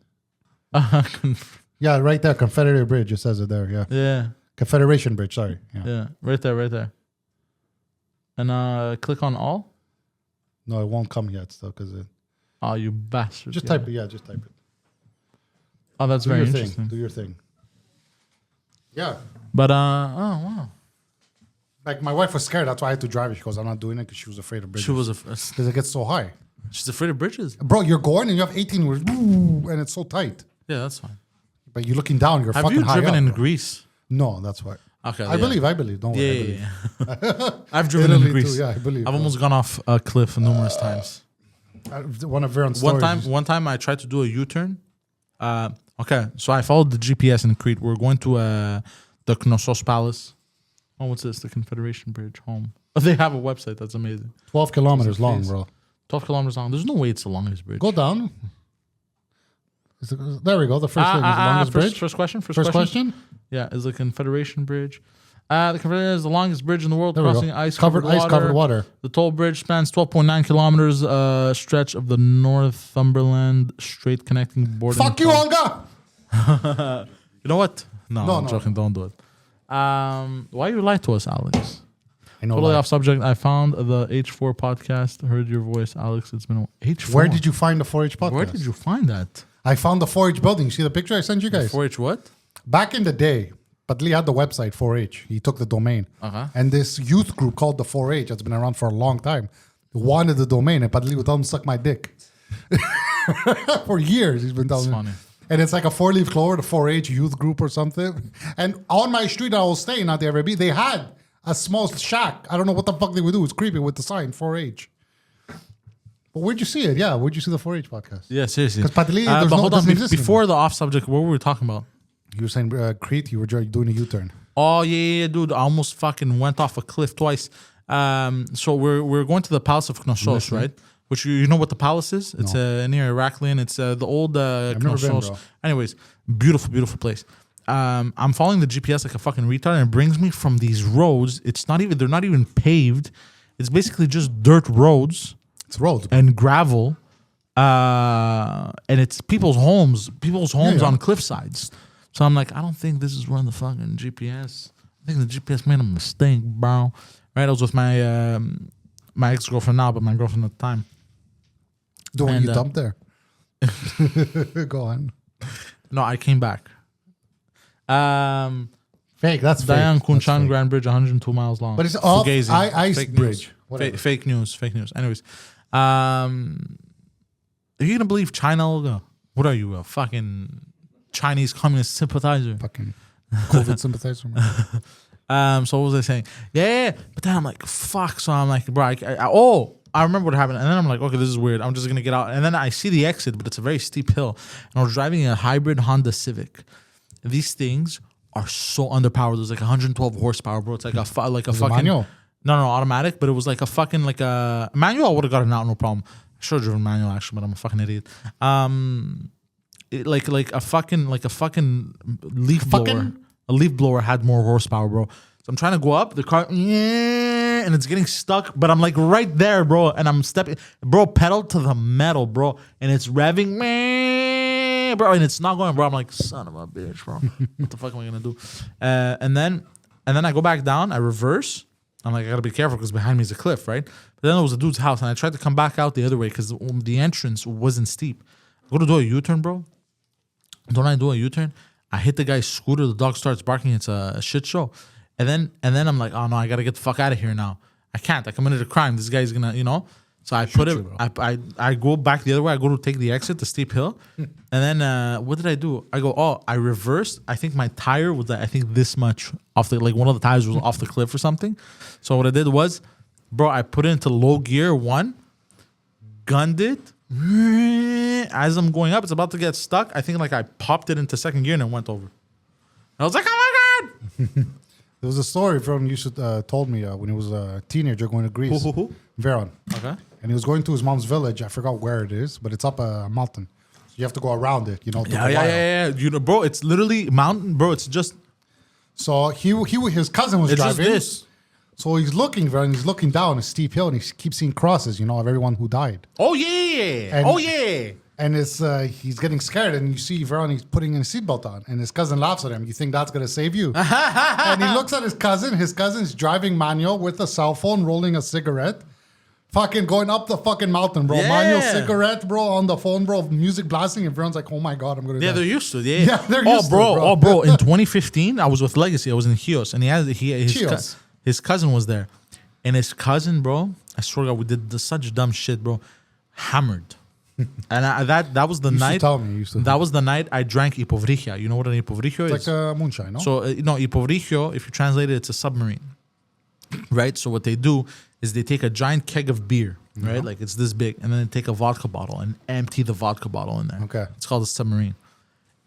B: Yeah, right there. Confederate Bridge. It says it there. Yeah.
A: Yeah.
B: Confederation Bridge. Sorry.
A: Yeah. Right there. And click on all.
B: No, it won't come yet still because it.
A: Oh, you bastard.
B: Just type it. Yeah, just type it.
A: Oh, that's very interesting.
B: Do your thing. Yeah.
A: But, oh, wow.
B: Like, my wife was scared. That's why I had to drive it. She goes, I'm not doing it because she was afraid of bridges.
A: She was
B: because it gets so high.
A: She's afraid of bridges.
B: Bro, you're going and you have 18 wheels, and it's so tight.
A: Yeah, that's fine.
B: But you're looking down. You're
A: Have
B: fucking
A: you
B: high
A: driven
B: up,
A: in
B: bro.
A: Greece?
B: No, that's why.
A: Okay.
B: I believe. Don't worry.
A: Yeah. I've driven in Greece.
B: Too, yeah, I believe.
A: I've almost gone off a cliff numerous times.
B: One of Veron's stories.
A: One time I tried to do a U-turn. Okay, so I followed the GPS in Crete. We're going to the Knossos Palace. Oh, what's this? The Confederation Bridge home. They have a website. That's amazing.
B: 12 kilometers long, bro.
A: 12 kilometers long. There's no way it's the longest bridge.
B: Go down. There we go. The first thing is the longest bridge.
A: First question.
B: First question.
A: Yeah, is the Confederation Bridge. The Confederation is the longest bridge in the world,
B: There we
A: crossing
B: go.
A: ice-covered
B: Ice-covered water.
A: The toll bridge spans 12.9 kilometers, stretch of the Northumberland Strait connecting border.
B: Fuck you, Olga.
A: You know what? No, I'm
B: no.
A: joking. Don't do it. Why you lie to us, Alex?
B: I know.
A: Totally off subject. I found the H4 podcast. Heard your voice, Alex. It's been H4.
B: Where did you find the 4-H podcast?
A: Where did you find that?
B: I found the 4-H building. See the picture I sent you guys?
A: 4-H what?
B: Back in the day, Padli had the website 4-H. He took the domain.
A: Uh-huh.
B: And this youth group called the 4-H, that's been around for a long time, wanted the domain. And Padli would tell him, suck my dick. For years, he's been telling me.
A: Funny.
B: And it's like a 4-leaf clover, the 4-H youth group or something. And on my street I was staying at the Airbnb, they had a small shack. I don't know what the fuck they would do. It's creepy with the sign 4-H. But where'd you see it? Yeah, where'd you see the 4-H podcast?
A: Yeah, seriously.
B: Because Padli,
A: but hold on. Before the off subject, what were we talking about?
B: You were saying Crete, you were doing a U-turn.
A: Oh yeah, dude! I almost fucking went off a cliff twice. So we're going to the Palace of Knossos, right? Which you know what the palace is? It's near Heraklion. It's the old Knossos.
B: Bro.
A: Anyways, beautiful place. I'm following the GPS like a fucking retard, and it brings me from these roads. They're not even paved. It's basically just dirt roads.
B: It's roads.
A: And gravel. And it's people's homes on cliff sides. So I'm like, I don't think this is running the fucking GPS. I think the GPS made a mistake, bro. Right? I was with my my ex-girlfriend now, but my girlfriend at the time.
B: The one you dumped there. Go on.
A: No, I came back.
B: Fake. That's fake.
A: Dayan Kunshan Grand Bridge, 102 miles long.
B: But it's off
A: Fugazi.
B: ice
A: Fake
B: bridge.
A: News. Fake news. Anyways, are you gonna believe China, Olga? What are you, a fucking Chinese communist sympathizer?
B: Fucking COVID sympathizer.
A: So what was I saying? Yeah. But then I'm like, fuck. So I'm like, bro, I remember what happened. And then I'm like, okay, this is weird. I'm just going to get out. And then I see the exit, but it's a very steep hill. And I was driving a hybrid Honda Civic. These things are so underpowered. There's like 112 horsepower, bro. It's like a fucking
B: manual?
A: No, automatic. But it was like a fucking manual. I would have gotten out, no problem. I should have driven manual actually, but I'm a fucking idiot. Like a fucking leaf blower. A leaf blower had more horsepower, bro. So I'm trying to go up the car, and it's getting stuck. But I'm like right there, bro, and I'm stepping, bro, pedal to the metal, bro, and it's revving, bro, and it's not going, bro. I'm like, son of a bitch, bro. What the fuck am I gonna do? And then I go back down. I reverse. I'm like, I gotta be careful because behind me is a cliff, right? But then there was a dude's house, and I tried to come back out the other way because the entrance wasn't steep. I go to do a U-turn, bro. Don't I do a U-turn? I hit the guy's scooter. The dog starts barking. It's a shit show. And then I'm like, oh no, I gotta get the fuck out of here now. I can't. I committed a crime. This guy's gonna, So I put it. I go back the other way. I go to take the exit, the steep hill, and then what did I do? I go, I reversed. I think my tire was this much off the one of the tires was off the cliff or something. So what I did was, bro, I put it into low gear 1, gunned it. As I'm going up, it's about to get stuck. I think I popped it into second gear and it went over. I was like, oh my god!
B: There was a story from you told me when he was a teenager going to Greece.
A: Who?
B: Veron.
A: Okay.
B: And he was going to his mom's village. I forgot where it is, but it's up a mountain. So you have to go around it,
A: Yeah. Bro, it's literally mountain, bro. It's just.
B: So his cousin was driving.
A: Just this.
B: So he's looking down a steep hill, and he keeps seeing crosses, of everyone who died.
A: Oh yeah!
B: And it's he's getting scared, and you see Veron, he's putting a seatbelt on, and his cousin laughs at him. You think that's gonna save you? And he looks at his cousin. His cousin's driving manual with a cell phone, rolling a cigarette, fucking going up the fucking mountain, bro.
A: Yeah.
B: Manual cigarette, bro, on the phone, bro, music blasting, and Veron's like, "Oh my god, I'm gonna."
A: Yeah,
B: die.
A: they're used to.
B: Yeah, they're used to it,
A: Oh, bro. In 2015, I was with Legacy. I was in Chios, and his cousin was there. And his cousin, bro, I swear to God, we did such dumb shit, bro. Hammered. And that was the night. That was the night I drank Ipovrichia. You know what an Ipovrichio is?
B: It's like moonshine, no?
A: So, Ipovrichio, if you translate it, it's a submarine. Right? So what they do is they take a giant keg of beer, right? Like it's this big. And then they take a vodka bottle and empty the vodka bottle in there.
B: Okay.
A: It's called a submarine.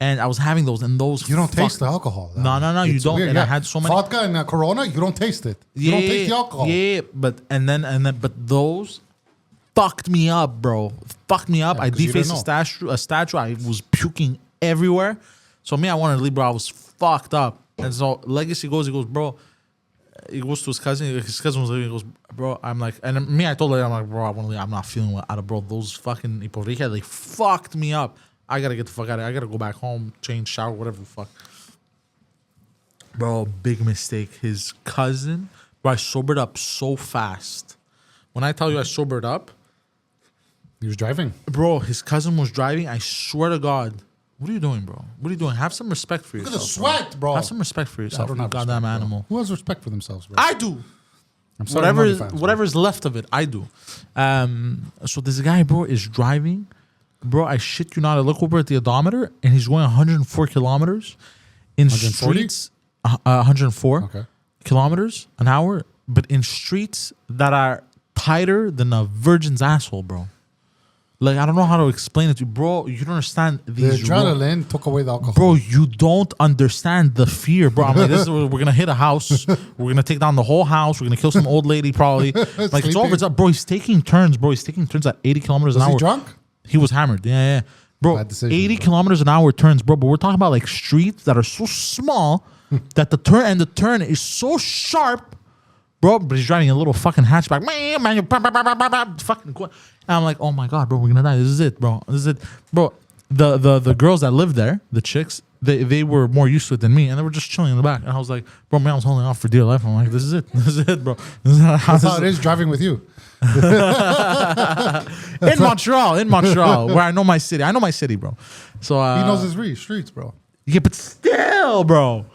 A: And I was having those, and those
B: You don't taste the alcohol.
A: No, you
B: It's
A: don't.
B: weird,
A: And I had so many
B: vodka and Corona. You don't taste it. You don't taste the alcohol.
A: Yeah, but those fucked me up, bro. Fucked me up.
B: Yeah,
A: I
B: 'cause you
A: defaced
B: didn't
A: a statue. I was puking everywhere. So me, I wanted to leave, bro. I was fucked up. And so Legacy he goes, bro. He goes to his cousin. His cousin was leaving. He goes, bro. I'm like, and me, I told her, I'm like, bro, I want to leave. I'm not feeling well out of, bro. Those fucking hypocrisy, they fucked me up. I gotta get the fuck out of here. I gotta go back home, change, shower, whatever the fuck. Bro, big mistake. His cousin, bro, I sobered up so fast. When I tell you I sobered up,
B: He was driving.
A: bro, his cousin was driving. I swear to God. What are you doing, bro? What are you doing? Have some respect for
B: Look at
A: yourself.
B: the sweat, bro.
A: Have some respect for yourself.
B: I don't
A: You
B: have
A: goddamn
B: respect, bro.
A: animal.
B: Who has respect for themselves, bro?
A: I do.
B: I'm sorry, I'm only fans, bro.
A: Whatever's left of it, I do. So this guy, bro, is driving. Bro, I shit you not. I look over at the odometer, and he's going 104 kilometers in
B: 140?
A: streets. 104
B: Okay.
A: kilometers an hour, but in streets that are tighter than a virgin's asshole, bro. Like, I don't know how to explain it to you, bro. You don't understand
B: The
A: these.
B: adrenaline took away the alcohol.
A: Bro, you don't understand the fear, bro. I'm like, we're gonna hit a house. We're gonna take down the whole house. We're gonna kill some old lady, probably. Like, it's
B: Sleeping.
A: over. It's up, bro. He's taking turns, bro. He's taking turns at 80 kilometers an
B: Was
A: hour.
B: he drunk?
A: He was hammered. Yeah. Bro,
B: Bad decision,
A: 80
B: bro.
A: kilometers an hour turns, bro. But we're talking about like streets that are so small that the turn is so sharp, bro. But he's driving a little fucking hatchback. Fucking. And I'm like, oh my God, bro, we're gonna die. This is it, bro. This is it, bro. The girls that live there, the chicks, they were more used to it than me, and they were just chilling in the back. And I was like, bro, man, I was holding off for dear life. I'm like, this is it, bro. This is how
B: That's how it is driving with you.
A: in Montreal, where I know my city, bro. So
B: He knows his streets, bro.
A: yeah, but still, bro,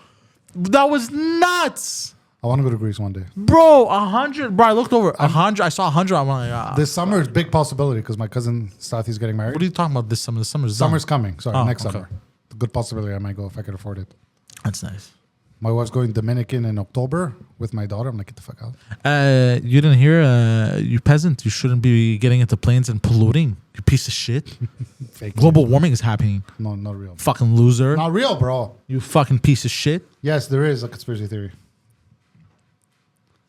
A: that was nuts.
B: I want to go to Greece one day.
A: Bro, 100. Bro, I looked over 100. I saw 100. I'm like,
B: This summer is big possibility because my cousin Sathi's getting married.
A: what are you talking about this summer? The summer's done.
B: Summer's coming. Sorry,
A: Oh,
B: next
A: okay.
B: summer. Good possibility I might go if I could afford it.
A: That's nice.
B: My wife's going Dominican in October with my daughter. I'm like, get the fuck out.
A: You didn't hear, you peasant. You shouldn't be getting into planes and polluting. You piece of shit.
B: Fake.
A: Global warming is happening.
B: No, not real.
A: Fucking loser.
B: Not real, bro.
A: You fucking piece of shit.
B: Yes, there is a conspiracy theory.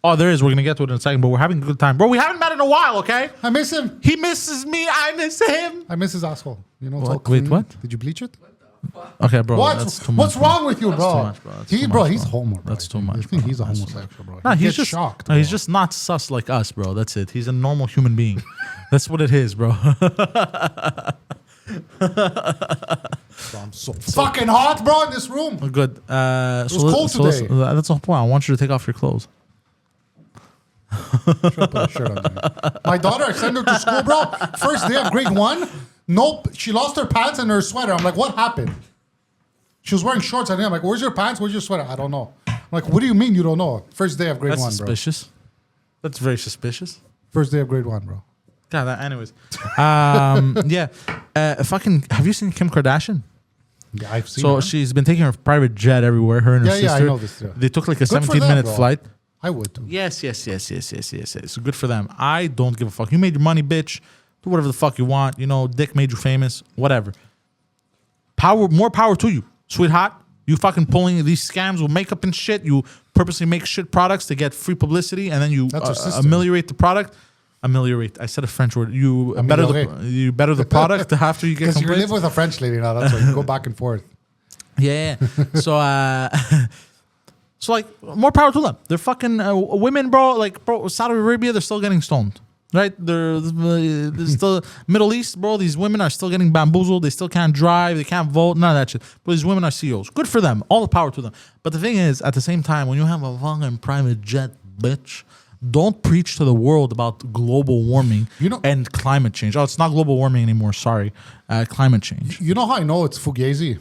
A: Oh, there is. We're gonna get to it in a second, but we're having a good time, bro. We haven't met in a while, okay?
B: I miss him.
A: He misses me. I miss him.
B: I miss his asshole. You know, it's
A: What?
B: all clean.
A: Wait, what?
B: Did you bleach it?
A: Okay, bro. That's too much.
B: What's wrong with you, bro?
A: That's too much, bro. That's too much,
B: He's
A: bro.
B: homo, bro.
A: That's too much,
B: I think
A: bro.
B: he's a
A: That's too
B: homosexual, bro.
A: Nah,
B: He
A: he's
B: gets
A: just
B: shocked.
A: No, he's
B: bro.
A: just not sus like us, bro. That's it. He's a normal human being. That's what it is, bro.
B: I'm so fucking hot, bro, in this room.
A: Good. It
B: was cold today.
A: That's the whole point. I want you to take off your clothes.
B: Should have put a shirt on there. My daughter, I sent her to school, bro. First day of grade 1. Nope. She lost her pants and her sweater. I'm like, what happened? She was wearing shorts. And I'm like, where's your pants? Where's your sweater? I don't know. I'm like, what do you mean you don't know? First day of grade
A: That's
B: 1,
A: suspicious. That's very suspicious.
B: bro. First day of grade 1, bro.
A: God, anyways. Yeah. Fucking, have you seen Kim Kardashian?
B: Yeah, I've seen
A: So
B: her.
A: she's been taking her private jet everywhere. Her and her
B: Yeah, yeah, I
A: sister.
B: know this, yeah.
A: They took like a
B: Good for
A: 17-minute
B: them, bro.
A: flight.
B: I would too.
A: Yes. So good for them. I don't give a fuck. You made your money, bitch. Do whatever the fuck you want. You know, Dick made you famous. Whatever. More power to you, sweetheart. You fucking pulling these scams with makeup and shit. You purposely make shit products to get free publicity, and then you
B: That's her sister.
A: ameliorate the product. Ameliorate. I said a French word. You better the product after you get
B: Because you
A: complete.
B: live with a French lady now. That's why you go back and forth.
A: Yeah. So, so like, more power to them. They're fucking women, bro. Like, bro, Saudi Arabia, they're still getting stoned, right? They're still Middle East, bro. These women are still getting bamboozled. They still can't drive. They can't vote. None of that shit. But these women are CEOs. Good for them. All the power to them. But the thing is, at the same time, when you have a fucking private jet, bitch, don't preach to the world about global warming and climate change. Oh, it's not global warming anymore. Sorry, climate change.
B: You know how I know it's fugazi?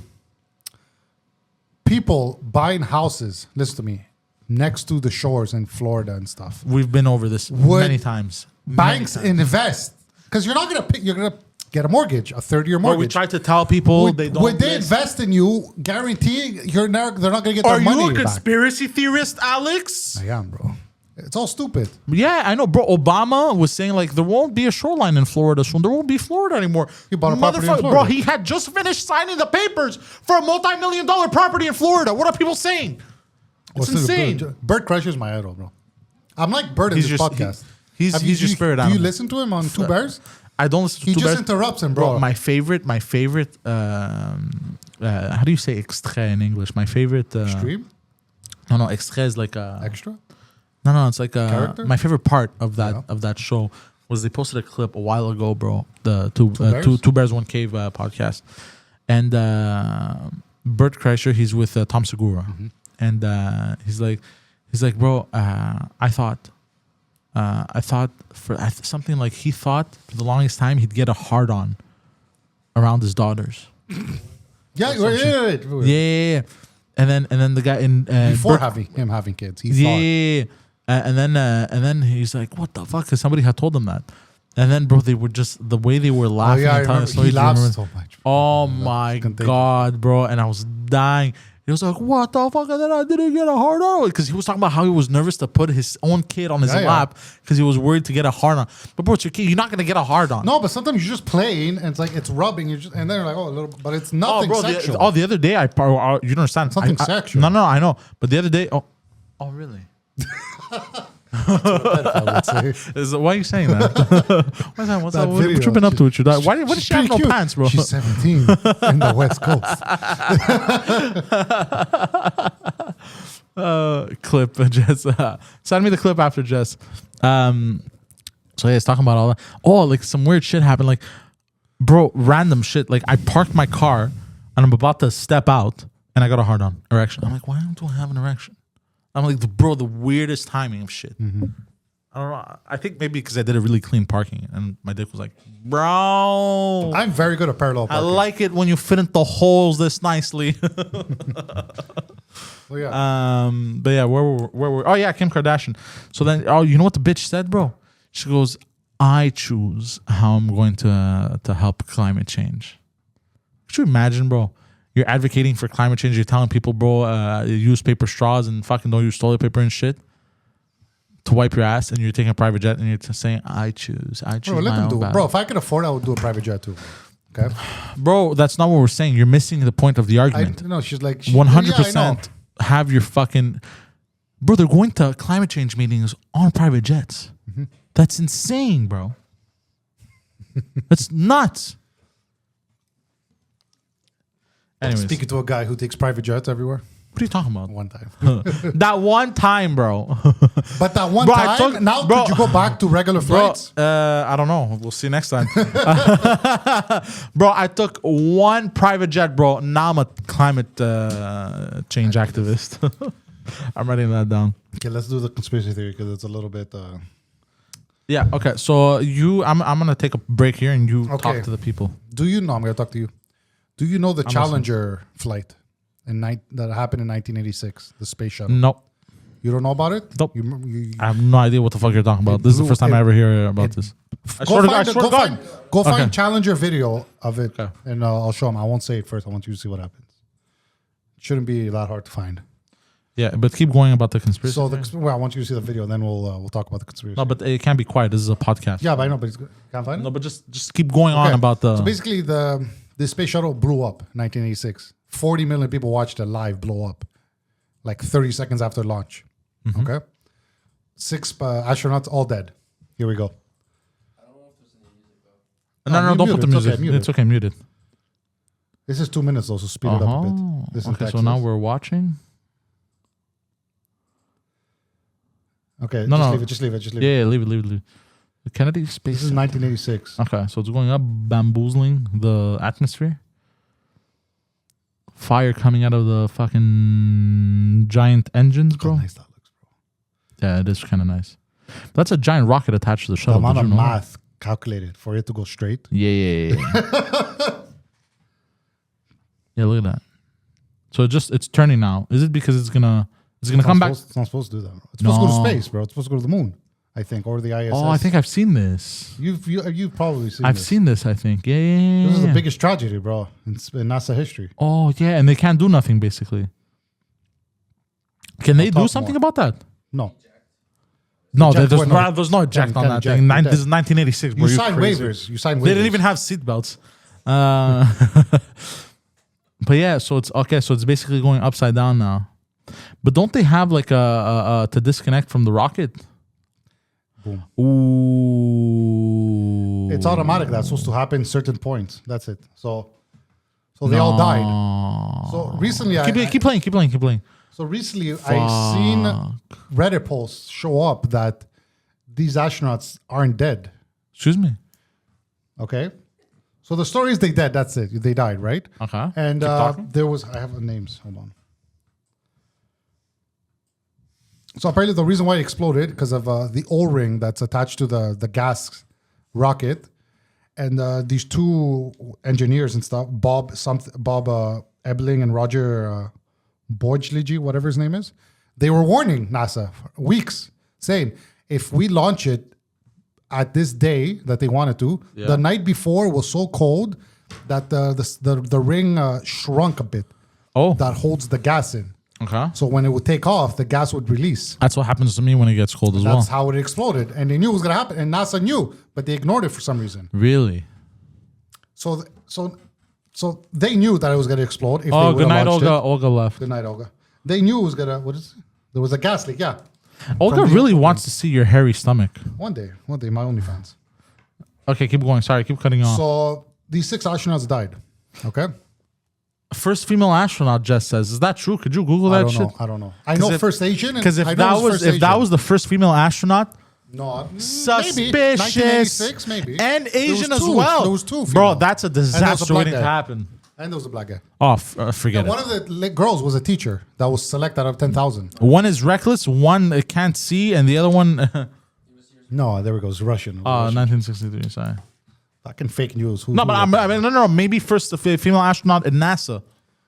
B: People buying houses, listen to me, next to the shores in Florida and stuff.
A: We've been over this many times.
B: Banks invest because you're not gonna pick. You're gonna get a mortgage, a 30-year mortgage.
A: Or we try to tell people
B: Would
A: they don't.
B: Would they invest in you? Guarantee they're not gonna get their
A: Are
B: money
A: you a
B: back.
A: conspiracy theorist, Alex?
B: I am, bro. It's all stupid.
A: Yeah, I know, bro. Obama was saying like there won't be a shoreline in Florida soon. There won't be Florida anymore.
B: He bought a property in Florida.
A: Bro, he had just finished signing the papers for a multi-million-dollar property in Florida. What are people saying? It's insane.
B: Bert Kreischer's my idol, bro. I'm like Bert in this podcast.
A: He's your spirit animal.
B: Do you listen to him on Two Bears?
A: I don't listen to
B: He
A: Two
B: just
A: Bears.
B: interrupts him, bro.
A: My favorite. How do you say extrait in English? My favorite.
B: Stream?
A: No, extrait is like a
B: Extra?
A: No, it's like
B: Character?
A: my favorite part of that show was they posted a clip a while ago, bro. The Two Bears One Cave podcast, and Bert Kreischer, he's with Tom Segura, and he's like, bro, I thought for something like he thought for the longest time he'd get a hard on around his daughters. Yeah. And then the guy in
B: before him having kids, he thought.
A: And then he's like, "What the fuck?" Because somebody had told him that. And then, bro, they were just the way they were laughing. And telling the story,
B: he laughs so much.
A: Oh my god, bro! And I was dying. He was like, "What the fuck?" And then I didn't get a hard on because he was talking about how he was nervous to put his own kid on his lap because he was worried to get a hard on. But bro, it's your kid. You're not gonna get a hard on.
B: No, but sometimes you're just playing and it's like it's rubbing. And then you're like, oh, a little. But it's nothing sexual.
A: The other day you don't understand.
B: Something sexual.
A: No, I know. But the other day, oh, really?
B: That's what
A: why are you saying that? What's that? What's that? What you been up to with your dad? Why does she have no pants, bro?
B: She's 17 in the West Coast.
A: Clip, Jess. Send me the clip after, Jess. So yeah, it's talking about all that. Oh, like some weird shit happened. Like, bro, random shit. Like I parked my car and I'm about to step out and I got a hard on erection. I'm like, why don't I have an erection? I'm like, bro, the weirdest timing of shit.
B: Mm-hmm.
A: I don't know. I think maybe because I did a really clean parking and my dick was like, bro.
B: I'm very good at parallel parking.
A: I like it when you fit into holes this nicely.
B: Well, yeah.
A: But yeah, where were oh yeah, Kim Kardashian. So then, you know what the bitch said, bro? She goes, I choose how I'm going to help climate change. Could you imagine, bro? You're advocating for climate change. You're telling people, bro, use paper straws and fucking don't use toilet paper and shit to wipe your ass. And you're taking a private jet and you're saying, I choose. Bro, let them
B: do it. Bro, if I could afford it, I would do a private jet too. Okay.
A: Bro, that's not what we're saying. You're missing the point of the argument.
B: No, she's like
A: 100%. Have your fucking bro. They're going to climate change meetings on private jets. Mm-hmm. That's insane, bro. That's nuts.
B: Anyways. Speaking to a guy who takes private jets everywhere.
A: What are you talking about?
B: One time.
A: That one time, bro.
B: But that one time, could you go back to regular flights?
A: I don't know. We'll see next time. Bro, I took one private jet, bro. Now I'm a climate change activist. I'm writing that down.
B: Okay, let's do the conspiracy theory because it's a little bit...
A: Yeah, okay. So I'm going to take a break here and you talk to the people.
B: Do you know? I'm going to talk to you. Do you know the Challenger flight that happened in 1986, the space shuttle?
A: Nope.
B: You don't know about it?
A: Nope. I have no idea what the fuck you're talking about. This is the first time I ever hear about this.
B: Go find Challenger video of it, and I'll show them. I won't say it first. I want you to see what happens. It shouldn't be that hard to find.
A: Yeah, but keep going about the conspiracy.
B: So, I want you to see the video, then we'll talk about the conspiracy.
A: No, but it can't be quiet. This is a podcast.
B: Yeah, but I know, but can't find it.
A: No, but just keep going on about the.
B: So basically, the space shuttle blew up in 1986. 40 million people watched it live blow up, like 30 seconds after launch. Mm-hmm. Okay, 6 astronauts all dead. Here we go.
C: I don't know if there's any music though.
A: No, don't put the music. It's okay, muted.
B: This is 2 minutes though, so speed it up a bit. This
A: okay, so now we're watching.
B: Okay, just leave it.
A: Yeah, leave it. The Kennedy space.
B: This is 1986.
A: Okay, so it's going up, bamboozling the atmosphere. Fire coming out of the fucking giant engines, bro.
B: Look how nice that looks, bro.
A: Yeah, it is kind of nice. But that's a giant rocket attached to the shuttle.
B: The amount of math calculated for it to go straight.
A: Yeah. Yeah, look at that. So it's turning now. Is it because it's gonna come back?
B: It's not supposed to do that, bro. It's supposed to go to space, bro. It's supposed to go to the moon, I think, or the ISS.
A: Oh, I think I've seen this.
B: You've probably seen.
A: I've seen this. I think. Yeah.
B: This is the biggest tragedy, bro, in NASA history.
A: Oh yeah, and they can't do nothing basically. Can they do something about that?
B: No.
A: No,
B: Eject-
A: there's no eject on that
B: eject,
A: thing.
B: you're dead.
A: This is 1986, bro.
B: You
A: You're
B: signed
A: crazy.
B: waivers. You signed waivers.
A: They didn't even have seatbelts. But yeah, so it's okay. So it's basically going upside down now. But don't they have like a to disconnect from the rocket?
B: Boom.
A: Ooh.
B: It's automatic. That's supposed to happen certain points. That's it. So they all died. So recently,
A: Keep playing.
B: So recently, I seen Reddit posts show up that these astronauts aren't dead.
A: Excuse me.
B: Okay, so the story is they dead. That's it. They died, right?
A: Okay.
B: And
A: Keep talking.
B: there was I have the names. Hold on. So apparently, the reason why it exploded because of the O-ring that's attached to the gas rocket, and these two engineers and stuff, Bob Ebling and Roger Boijligi, whatever his name is, they were warning NASA for weeks, saying if we launch it at this day that they wanted to, the night before was so cold that the ring shrunk a bit.
A: Oh.
B: That holds the gas in.
A: Okay.
B: So when it would take off, the gas would release.
A: That's what happens to me when it gets cold as well.
B: That's how it exploded, and they knew it was gonna happen, and NASA knew, but they ignored it for some reason.
A: Really?
B: So they knew that it was gonna explode. If they
A: Oh,
B: would've
A: good night,
B: launched
A: Olga.
B: it.
A: Olga left.
B: Good night, Olga. They knew it was gonna. There was a gas leak. Yeah.
A: Olga
B: From the
A: really
B: opening.
A: wants to see your hairy stomach.
B: One day, my OnlyFans.
A: Okay, keep going. Sorry, keep cutting you off.
B: So these 6 astronauts died. Okay.
A: First female astronaut, Jess says. Is that true? Could you Google that shit?
B: I don't know. I know
A: if-
B: first Asian.
A: Because if
B: I know
A: that
B: it
A: was
B: first
A: if that
B: Asian.
A: was the first female astronaut,
B: no,
A: suspicious.
B: maybe 1986, maybe,
A: And
B: There was
A: Asian as
B: two.
A: well.
B: There was two.
A: Bro,
B: female.
A: that's a
B: And there was
A: disaster
B: black
A: waiting to
B: guy.
A: happen.
B: And there was a black guy.
A: Oh, forget
B: One
A: it.
B: of the girls was a teacher that was selected out of 10,000.
A: One is reckless, one can't see, and the other one,
B: No, there we go. It's Russian. It was Russian.
A: 1963. Sorry.
B: Fucking fake news.
A: No, but no. Maybe first the female astronaut in NASA.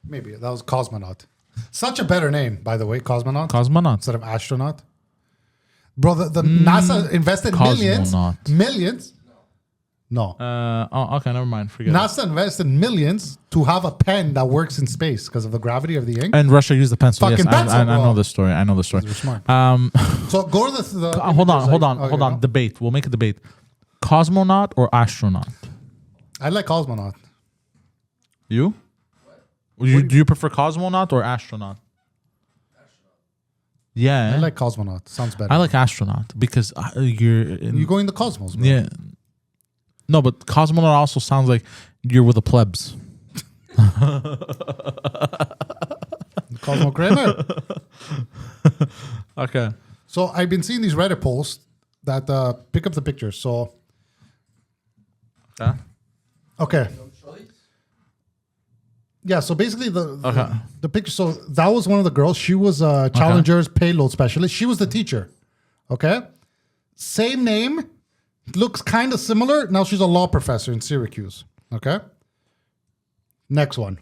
B: Maybe that was cosmonaut. Such a better name, by the way, cosmonaut
A: Cosmonaut.
B: instead of astronaut. Bro, the NASA invested
A: Cosmonaut.
B: millions. No,
A: Okay, never mind. Forget it.
B: NASA invested millions to have a pen that works in space because of the gravity of the ink.
A: And Russia used the pencil.
B: Fucking
A: Yes,
B: pencil,
A: I
B: bro.
A: know the story. We're
B: smart.
A: Um,
B: So go to the
A: hold
B: images,
A: on.
B: okay,
A: Hold on.
B: go.
A: Debate. We'll make a debate. Cosmonaut or astronaut?
B: I like cosmonaut.
A: You? Do you prefer cosmonaut or astronaut? Yeah,
B: I like cosmonaut. Sounds better.
A: I like astronaut because
B: you go in the cosmos, bro.
A: yeah. No, but cosmonaut also sounds like you're with the plebs.
B: Cosmo Kramer.
A: Okay.
B: So I've been seeing these Reddit posts that pick up the pictures. So okay. Yeah, so basically the picture. So that was one of the girls. She was Challenger's payload specialist. She was the teacher. Okay, same name, looks kind of similar. Now she's a law professor in Syracuse. Okay. Next one.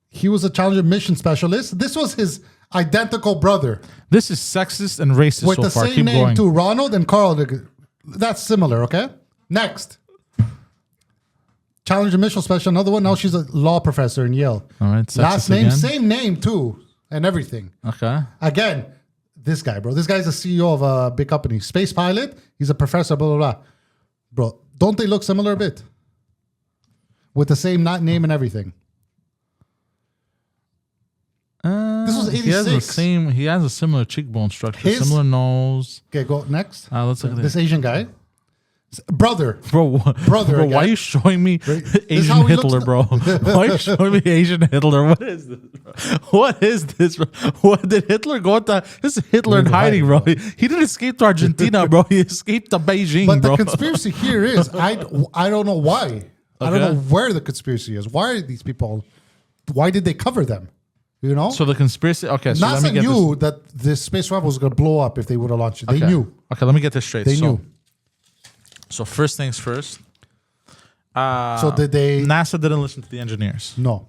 B: He was a Challenger mission specialist. This was his identical brother
A: This is sexist and racist
B: with
A: so
B: the
A: far.
B: same
A: Keep
B: name
A: going.
B: too. Ronald and Carl. That's similar. Okay. Next. Challenger mission specialist. Another one. Now she's a law professor in Yale.
A: All right. Sexist
B: Last name,
A: again.
B: same name too, and everything.
A: Okay.
B: Again, this guy, bro. This guy's a CEO of a big company, space pilot. He's a professor. Blah blah blah. Bro, don't they look similar a bit? With the same name and everything. This was 86.
A: He has a similar cheekbone structure, similar nose.
B: Okay, go next.
A: Let's look at
B: This Asian guy, brother.
A: Bro,
B: Brother
A: bro,
B: again.
A: why are you showing me
B: This is
A: Asian
B: how he
A: Hitler,
B: looks
A: bro? Why are you showing me Asian Hitler? What is this? Bro? What is this? Bro? What did Hitler go to? This is Hitler in hiding, bro. He didn't escape to Argentina, bro. He escaped to Beijing,
B: But
A: bro.
B: the conspiracy here is I don't know why. I don't
A: Okay.
B: know where the conspiracy is. Why are these people? Why did they cover them? You know.
A: So the conspiracy. Okay, so let me
B: NASA
A: get
B: knew that this space rocket was going to blow up if they would have launched it.
A: this.
B: They knew.
A: Okay, let me get this straight.
B: They knew.
A: So first things first.
B: So did they?
A: NASA didn't listen to the engineers,
B: No.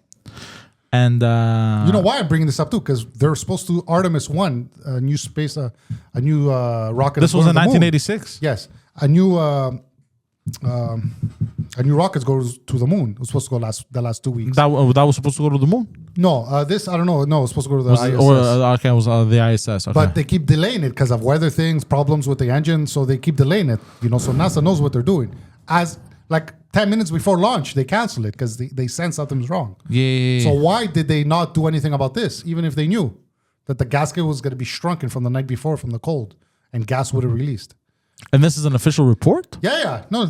A: and
B: You know why I'm bringing this up too? Because they're supposed to Artemis 1, a new space, a new rocket.
A: this was
B: going
A: in
B: to the moon.
A: 1986.
B: Yes, a new. A new rocket goes to the moon. It was supposed to go the last 2 weeks.
A: That was supposed to go to the moon?
B: No, this, I don't know. No, it was supposed to go to the
A: Was it,
B: ISS.
A: it was the ISS. Okay.
B: But they keep delaying it because of weather things, problems with the engine. So they keep delaying it. So NASA knows what they're doing. As like 10 minutes before launch, they cancel it because they sense something's wrong.
A: yeah.
B: So why did they not do anything about this, even if they knew that the gasket was going to be shrunken from the night before from the cold and gas would have released?
A: And this is an official report?
B: Yeah. No,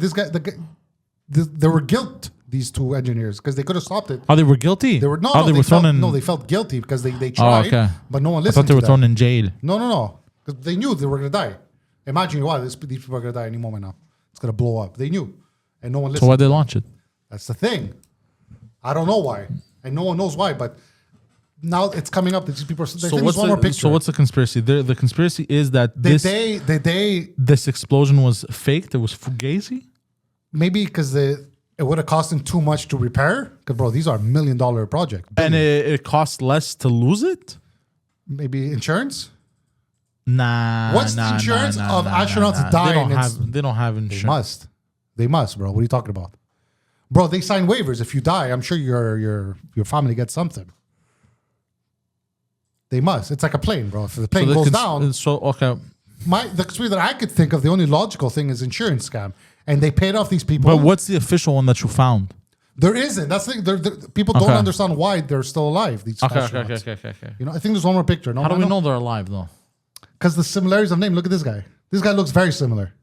B: they were guilt, these two engineers, because they could have stopped it.
A: Oh, they were guilty?
B: They were
A: they were thrown in.
B: No, they felt guilty because they tried,
A: okay.
B: but no one
A: I
B: listened
A: thought they
B: to
A: were
B: them.
A: thrown in jail.
B: No. Because they knew they were going to die. Imagine these people are going to die any moment now. It's going to blow up. They knew. And no one listened.
A: So why'd they launch it?
B: That's the thing. I don't know why. And no one knows why, but now it's coming up that these people are...
A: So what's the conspiracy? The conspiracy is that this explosion was faked. It was fugazi?
B: Maybe because it would have cost them too much to repair. Because, bro, these are $1 million projects.
A: And it costs less to lose it?
B: Maybe insurance?
A: Nah.
B: What's the insurance of astronauts dying?
A: They don't have insurance.
B: They must, bro. What are you talking about? Bro, they sign waivers. If you die, I'm sure your family gets something. They must. It's like a plane, bro. If the plane goes down...
A: okay.
B: The conspiracy that I could think of, the only logical thing is insurance scam. And they paid off these people.
A: But what's the official one that you found?
B: There isn't. That's the thing. People don't understand why they're still alive. These astronauts.
A: Okay.
B: I think there's one more picture. No,
A: How do we know they're alive, though?
B: Because the similarities of name. Look at this guy. This guy looks very similar.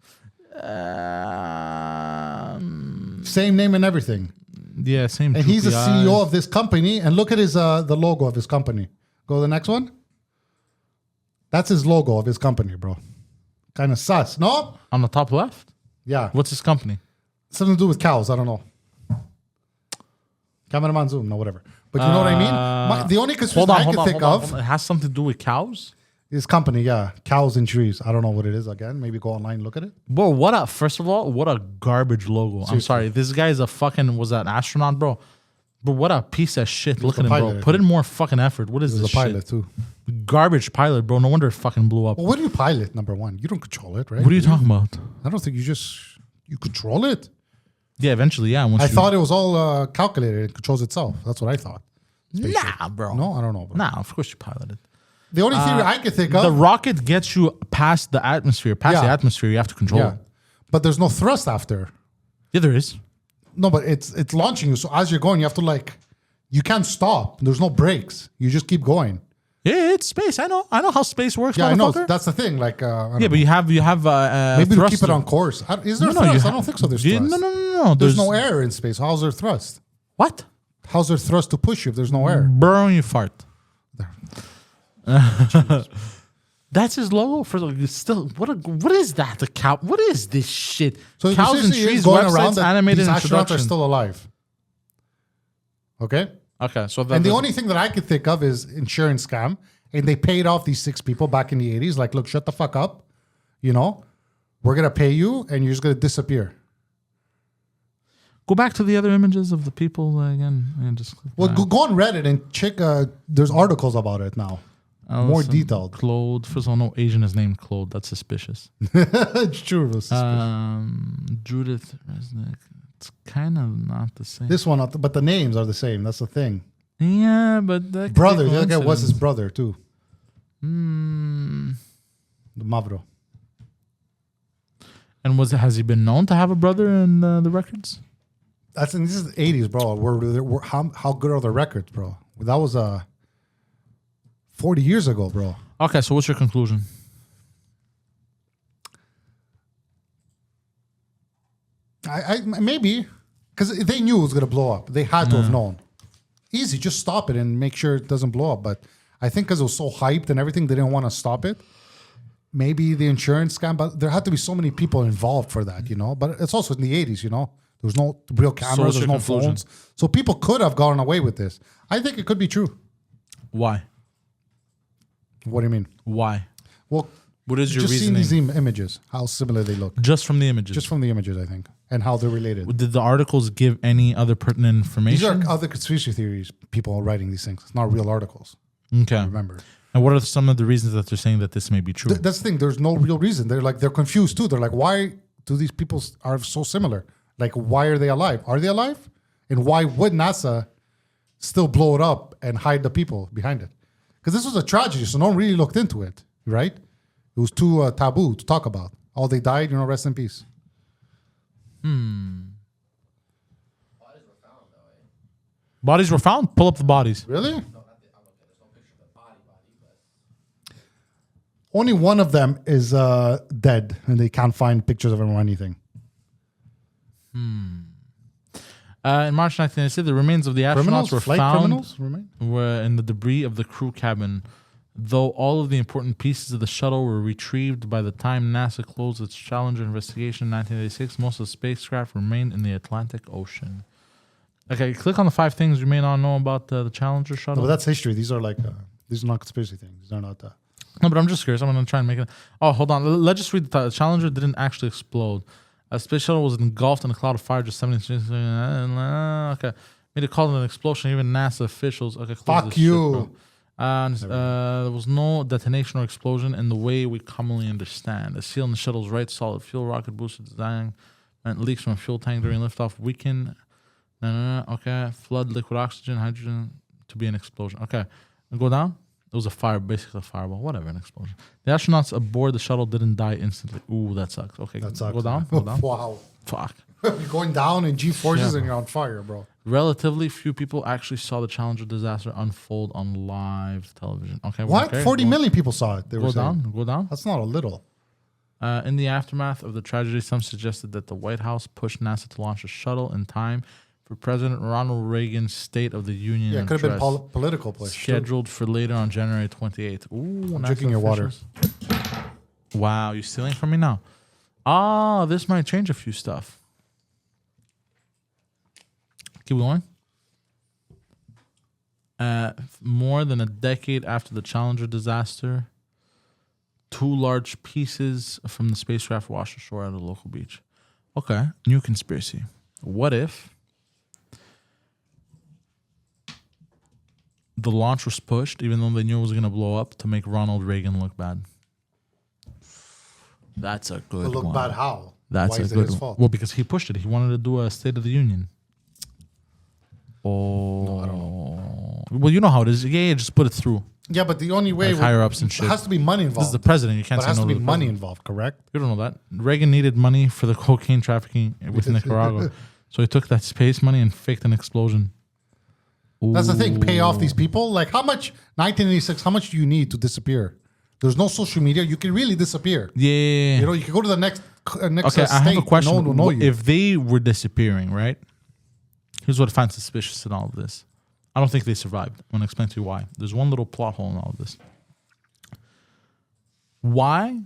B: Same name and everything.
A: Yeah, same.
B: And he's the CEO of this company. And look at his the logo of his company. Go to the next one. That's his logo of his company, bro. Kind of sus. No?
A: On the top left?
B: Yeah.
A: What's his company?
B: Something to do with cows. I don't know. Cameraman zoom. No, whatever. But you know what I mean? The only conspiracy I can think of...
A: It has something to do with cows?
B: His company, yeah. Cows and trees. I don't know what it is again. Maybe go online and look at it.
A: Bro, first of all, what a garbage logo. Seriously. I'm sorry. This guy's was an astronaut, bro. But what a piece of shit. Look at him, bro. Put in more fucking effort. What is this shit?
B: Pilot, too.
A: Garbage pilot, bro. No wonder it fucking blew up.
B: Well, what do you pilot, number one? You don't control it, right?
A: What are you talking about?
B: I don't think you control it.
A: Yeah, eventually, yeah.
B: I thought it was all calculated. It controls itself. That's what I thought.
A: Nah, bro.
B: No, I don't know, bro.
A: Nah, of course you pilot it.
B: The only theory I could think of...
A: The rocket gets you past the atmosphere. The atmosphere, you have to control it.
B: But there's no thrust after.
A: Yeah, there is.
B: No, but it's launching you. So as you're going, you have to you can't stop. There's no brakes. You just keep going.
A: Yeah, it's space. I know how space works.
B: Yeah, I know. That's the thing. But
A: you have
B: maybe to keep it on course. Is there thrust? I don't think so. There's thrust.
A: No.
B: There's no air in space. How's there thrust?
A: What?
B: How's there thrust to push you if there's no air?
A: Burn you fart. That's his logo for still. What is that? The cow. What is this shit?
B: So
A: cows and trees
B: going
A: websites,
B: around that
A: animated
B: these astronauts
A: introduction.
B: are still alive. Okay.
A: So
B: and the only thing that I could think of is insurance scam, and they paid off these 6 people back in the 80s. Like, look, shut the fuck up. We're gonna pay you, and you're just gonna disappear.
A: Go back to the other images of the people again, and just.
B: Well, go on Reddit and check. There's articles about it now. More detailed.
A: Claude. First of all, no Asian is named Claude. That's suspicious.
B: It's true. It was suspicious.
A: Judith Resnick. It's kind of not the same.
B: This one, but the names are the same. That's the thing.
A: Yeah, but that
B: brother. The other guy was his brother too. The Mavro.
A: And has he been known to have a brother in the records?
B: This is the 80s, bro. How good are the records, bro? That was 40 years ago, bro.
A: Okay, so what's your conclusion?
B: I maybe because they knew it was gonna blow up. They had to have known. Easy, just stop it and make sure it doesn't blow up. But I think because it was so hyped and everything, they didn't want to stop it. Maybe the insurance scam, but there had to be so many people involved for that, But it's also in the 80s, There was no real cameras, there's no phones. So people could have gone away with this. I think it could be true.
A: Why?
B: What do you mean?
A: Why?
B: Well,
A: what is your
B: just
A: reasoning?
B: seeing these images, how similar they look.
A: Just from the images?
B: Just from the images, I think. And how they're related.
A: Did the articles give any other pertinent information?
B: These are other conspiracy theories, people writing these things. It's not real articles.
A: Okay.
B: Remember.
A: And what are some of the reasons that they're saying that this may be true?
B: That's the thing. There's no real reason. They're confused too. They're like, why do these people are so similar? Like, why are they alive? Are they alive? And why would NASA still blow it up and hide the people behind it? Because this was a tragedy, so no one really looked into it, right? It was too taboo to talk about. Oh, they died, rest in peace.
C: Bodies were found, though, eh?
A: Bodies were found. Pull up the bodies.
B: Really?
C: No, not the, there's no picture of the body, but
B: Only one of them is dead, and they can't find pictures of him or anything.
A: In March 1996, the remains of the astronauts were found were in the debris of the crew cabin. Though all of the important pieces of the shuttle were retrieved by the time NASA closed its Challenger investigation in 1986, most of the spacecraft remained in the Atlantic Ocean. Okay, click on the 5 things you may not know about the Challenger shuttle.
B: No, but that's history. These are these are not conspiracy things. These are not.
A: No, but I'm just curious. I'm going to try and make it. Oh, hold on. Let's just read the title. Challenger didn't actually explode. A space shuttle was engulfed in a cloud of fire just 70 Okay. Made a call to an explosion. Even NASA officials. Okay,
B: Fuck you.
A: There was no detonation or explosion in the way we commonly understand. The seal in the shuttle's right solid fuel rocket booster design meant leaks from a fuel tank during liftoff weaken. Okay. Flood liquid oxygen, hydrogen to be an explosion. Okay. Go down. It was a fire, basically a fireball. Whatever, an explosion. The astronauts aboard the shuttle didn't die instantly. Ooh, that sucks. Okay,
B: That sucks.
A: Go down. Go down.
B: Wow.
A: Fuck.
B: You're going down in G forces
A: Yeah,
B: and you're on fire, bro.
A: Relatively few people actually saw the Challenger disaster unfold on live television. Okay.
B: What?
A: Okay,
B: 40 million people saw it. They were
A: Go
B: saying.
A: down. Go down.
B: That's not a little.
A: In the aftermath of the tragedy, some suggested that the White House pushed NASA to launch a shuttle in time for President Ronald Reagan's State of the Union
B: Yeah, it could have been
A: address,
B: political push.
A: scheduled for later on January 28th. Ooh,
B: I'm
A: NASA
B: drinking your water.
A: officials. Wow, you stealing from me now? Ah, this might change a few stuff. Keep going. More than a decade after the Challenger disaster, 2 large pieces from the spacecraft washed ashore at a local beach. Okay, new conspiracy. What if the launch was pushed, even though they knew it was going to blow up, to make Ronald Reagan look bad? That's a good
B: But look
A: one.
B: bad how?
A: That's
B: Why
A: a
B: is it
A: good
B: his
A: one.
B: fault?
A: Well, because he pushed it. He wanted to do a State of the Union. Oh.
B: No, I don't know.
A: Well, you know how it is. Yeah, just put it through.
B: Yeah, but the only way
A: Like higher ups and shit.
B: has to be money
A: This
B: involved.
A: is the president. You can't
B: But it
A: say
B: has
A: no
B: to be
A: the
B: money
A: president.
B: involved, correct?
A: You don't know that. Reagan needed money for the cocaine trafficking with Nicaragua. So he took that space money and faked an explosion.
B: That's the thing. Pay off
A: Ooh.
B: these people. Like, how much, 1986, how much do you need to disappear? There's no social media. You can really disappear.
A: Yeah.
B: You can go to the next
A: Okay,
B: state.
A: I have a question.
B: No one will know you.
A: If they were disappearing, right? Here's what I find suspicious in all of this. I don't think they survived. I'm going to explain to you why. There's one little plot hole in all of this. Why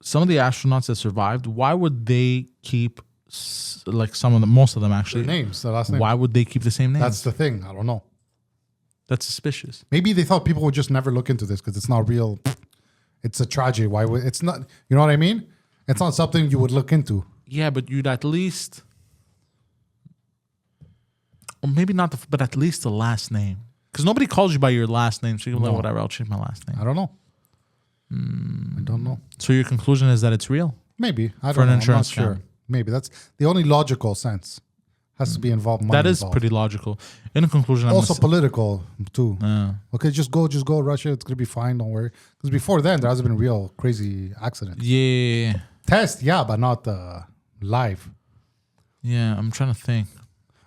A: some of the astronauts that survived, why would they keep, like some of them, most of them actually,
B: Their names, the last name.
A: why would they keep the same name?
B: That's the thing. I don't know.
A: That's suspicious.
B: Maybe they thought people would just never look into this because it's not real. It's a tragedy. Why would it's not? You know what I mean? It's not something you would look into.
A: Yeah, but you'd at least, or maybe not, but at least the last name. Because nobody calls you by your last name, so you're like,
B: No.
A: whatever, I'll change my last name.
B: I don't know. I don't know.
A: So your conclusion is that it's real?
B: Maybe I
A: For
B: don't
A: an
B: know.
A: insurance
B: I'm not sure.
A: scam.
B: Maybe that's the only logical sense. Has to be involved. Money
A: That is
B: involved.
A: pretty logical. In conclusion,
B: Also political too.
A: uh,
B: Okay, just go Russia. It's gonna be fine. Don't worry. Because before then, there hasn't been real crazy accidents.
A: yeah,
B: Test, yeah, but not live.
A: I'm trying to think.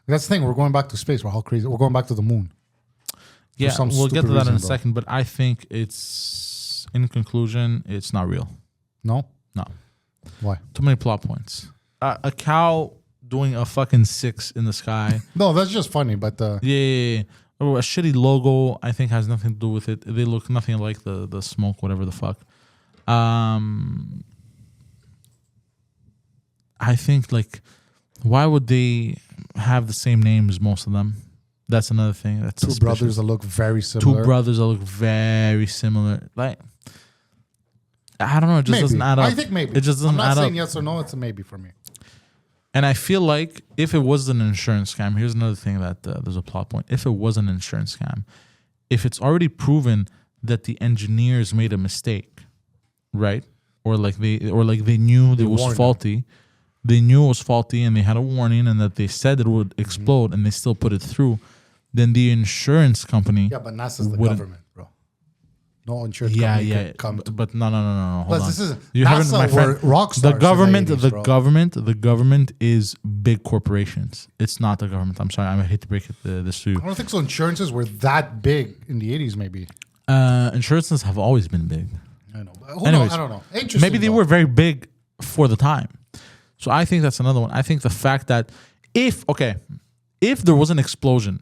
B: That's the thing. We're going back to space. We're all crazy. We're going back to the moon.
A: Yeah,
B: some
A: we'll get to
B: stupid
A: that in a
B: reason, bro.
A: second, but I think it's, in conclusion, it's not real.
B: No,
A: No.
B: why?
A: Too many plot points. A cow doing a fucking 6 in the sky.
B: No, that's just funny. But
A: Yeah. Oh, a shitty logo, I think, has nothing to do with it. They look nothing like the smoke, whatever the fuck. I think, like, why would they have the same names, most of them? That's another thing. That's
B: two
A: suspicious.
B: brothers that look very similar.
A: Two brothers that look very similar. Like, I don't know. It just
B: Maybe.
A: doesn't add up.
B: I think maybe.
A: It just doesn't
B: I'm not
A: add
B: saying
A: up.
B: yes or no. It's a maybe for me.
A: And I feel like if it was an insurance scam, here's another thing that there's a plot point. If it was an insurance scam, if it's already proven that the engineers made a mistake, right? Or like they knew it was
B: warned
A: faulty, they knew it was faulty and they had a warning and that they said it would explode and they still put it through, then the insurance company.
B: Yeah, but NASA's the
A: wouldn't-
B: government, bro. No insurance
A: Yeah,
B: company
A: yeah,
B: could come to.
A: but no. Hold
B: Plus,
A: on.
B: this is
A: You haven't,
B: NASA
A: my friend.
B: were rock stars
A: The government,
B: in the 80s,
A: the government is big corporations. It's not the government. I'm sorry. I hate to break this to you.
B: I don't think so. Insurances were that big in the 80s, maybe.
A: Insurances have always been big.
B: I know. But
A: Anyways,
B: I don't know. Interesting.
A: Maybe they
B: though.
A: were very big for the time. So I think that's another one. I think the fact that if there was an explosion,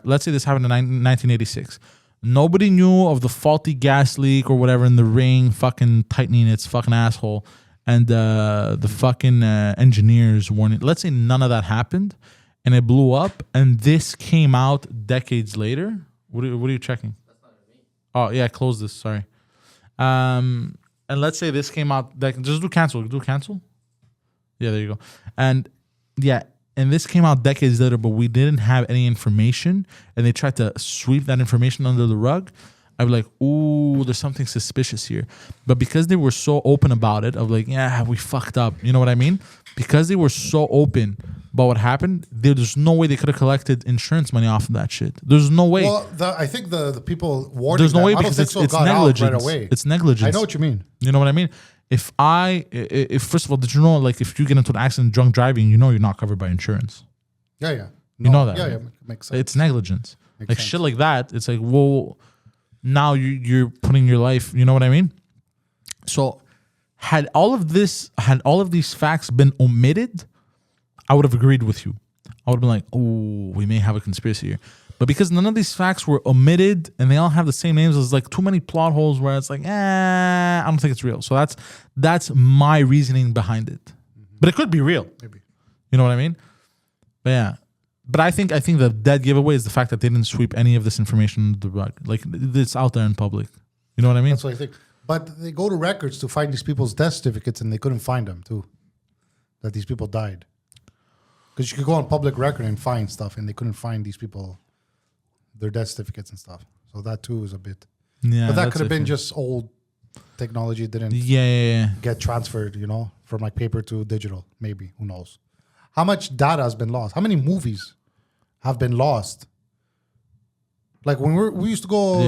A: let's say this happened in 1986. Nobody knew of the faulty gas leak or whatever in the ring, fucking tightening its fucking asshole, and the fucking engineers warning. Let's say none of that happened, and it blew up, and this came out decades later. What are you checking? Oh yeah, close this. Sorry. And let's say this came out. Just do cancel. Do cancel. Yeah, there you go. And yeah. And this came out decades later, but we didn't have any information, and they tried to sweep that information under the rug. I'd be like, ooh, there's something suspicious here. But because they were so open about it, of like, yeah, we fucked up. You know what I mean? Because they were so open about what happened, there's no way they could have collected insurance money off of that shit. There's no way.
B: Well, I think the people warning
A: There's no
B: them,
A: way
B: I don't
A: because
B: think
A: it's
B: got out
A: negligence.
B: right away.
A: It's negligence.
B: I know what you mean.
A: You know what I mean? If first of all, did you know, like, if you get into an accident drunk driving, you know you're not covered by insurance.
B: Yeah, yeah.
A: You know that,
B: Yeah,
A: right?
B: yeah. Makes sense.
A: It's negligence.
B: Makes
A: Like
B: sense.
A: shit like that. It's like, well, now you're putting your life. You know what I mean? So, had all of these facts been omitted, I would have agreed with you. I would have been like, oh, we may have a conspiracy here. But because none of these facts were omitted and they all have the same names, there's like too many plot holes where it's like, I don't think it's real. So that's my reasoning behind it. But it could be real.
B: Maybe.
A: You know what I mean? But yeah. But I think the dead giveaway is the fact that they didn't sweep any of this information under the rug. Like, it's out there in public. You know what I mean?
B: That's what I think. But they go to records to find these people's death certificates, and they couldn't find them too. That these people died. Because you could go on public record and find stuff, and they couldn't find these people, their death certificates and stuff. So that too is a bit.
A: Yeah.
B: But that
A: that's
B: could have been
A: iffy.
B: just old technology didn't
A: Yeah.
B: get transferred, from like paper to digital. Maybe. Who knows? How much data has been lost? How many movies have been lost? Like when we used to go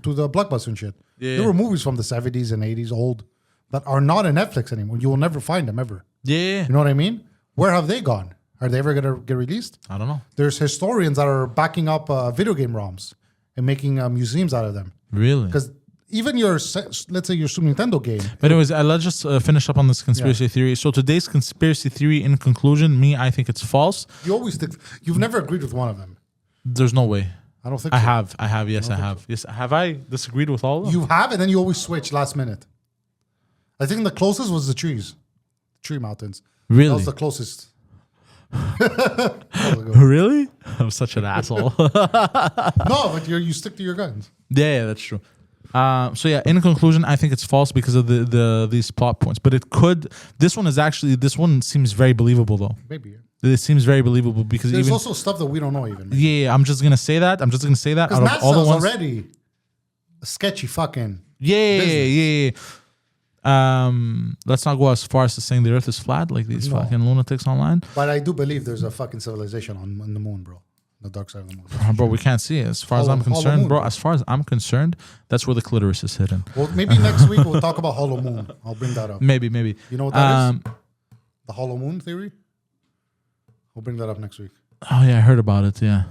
B: to the Blockbuster and shit.
A: Yeah.
B: There were movies from the 70s and 80s old that are not on Netflix anymore. You will never find them ever.
A: Yeah.
B: You know what I mean? Where have they gone? Are they ever going to get released?
A: I don't know.
B: There's historians that are backing up video game ROMs and making museums out of them.
A: Really?
B: Because even let's say your Super Nintendo game.
A: But anyways, let's just finish up on this conspiracy theory. So today's conspiracy theory, in conclusion, I think it's false.
B: You've never agreed with one of them.
A: There's no way.
B: I don't think
A: I
B: so.
A: have. Yes, I have. Yes, have I disagreed with all of them?
B: You have, and then you always switch last minute. I think the closest was the trees. Tree mountains. That
A: Really?
B: was the closest.
A: Really? I'm such an asshole.
B: No, but you stick to your guns.
A: Yeah, that's true. So yeah, in conclusion, I think it's false because of these plot points. But it could. This one seems very believable though.
B: Maybe.
A: It seems very believable because
B: There's
A: even
B: also stuff that we don't know even.
A: yeah, I'm just gonna say that.
B: Because
A: Out of all the
B: NASA's
A: ones,
B: already a sketchy fucking.
A: yeah. Let's not go as far as to saying the Earth is flat, like these
B: No.
A: fucking lunatics online.
B: But I do believe there's a fucking civilization on the moon, bro. The dark side of the moon.
A: Bro, we can't see it. As far as I'm
B: Hollow
A: concerned,
B: moon,
A: bro,
B: bro.
A: as far as I'm concerned, that's where the clitoris is hidden.
B: Well, maybe next week we'll talk about hollow moon. I'll bring that up.
A: Maybe.
B: You know what that is? The hollow moon theory? We'll bring that up next week.
A: Oh yeah, I heard about it. Yeah,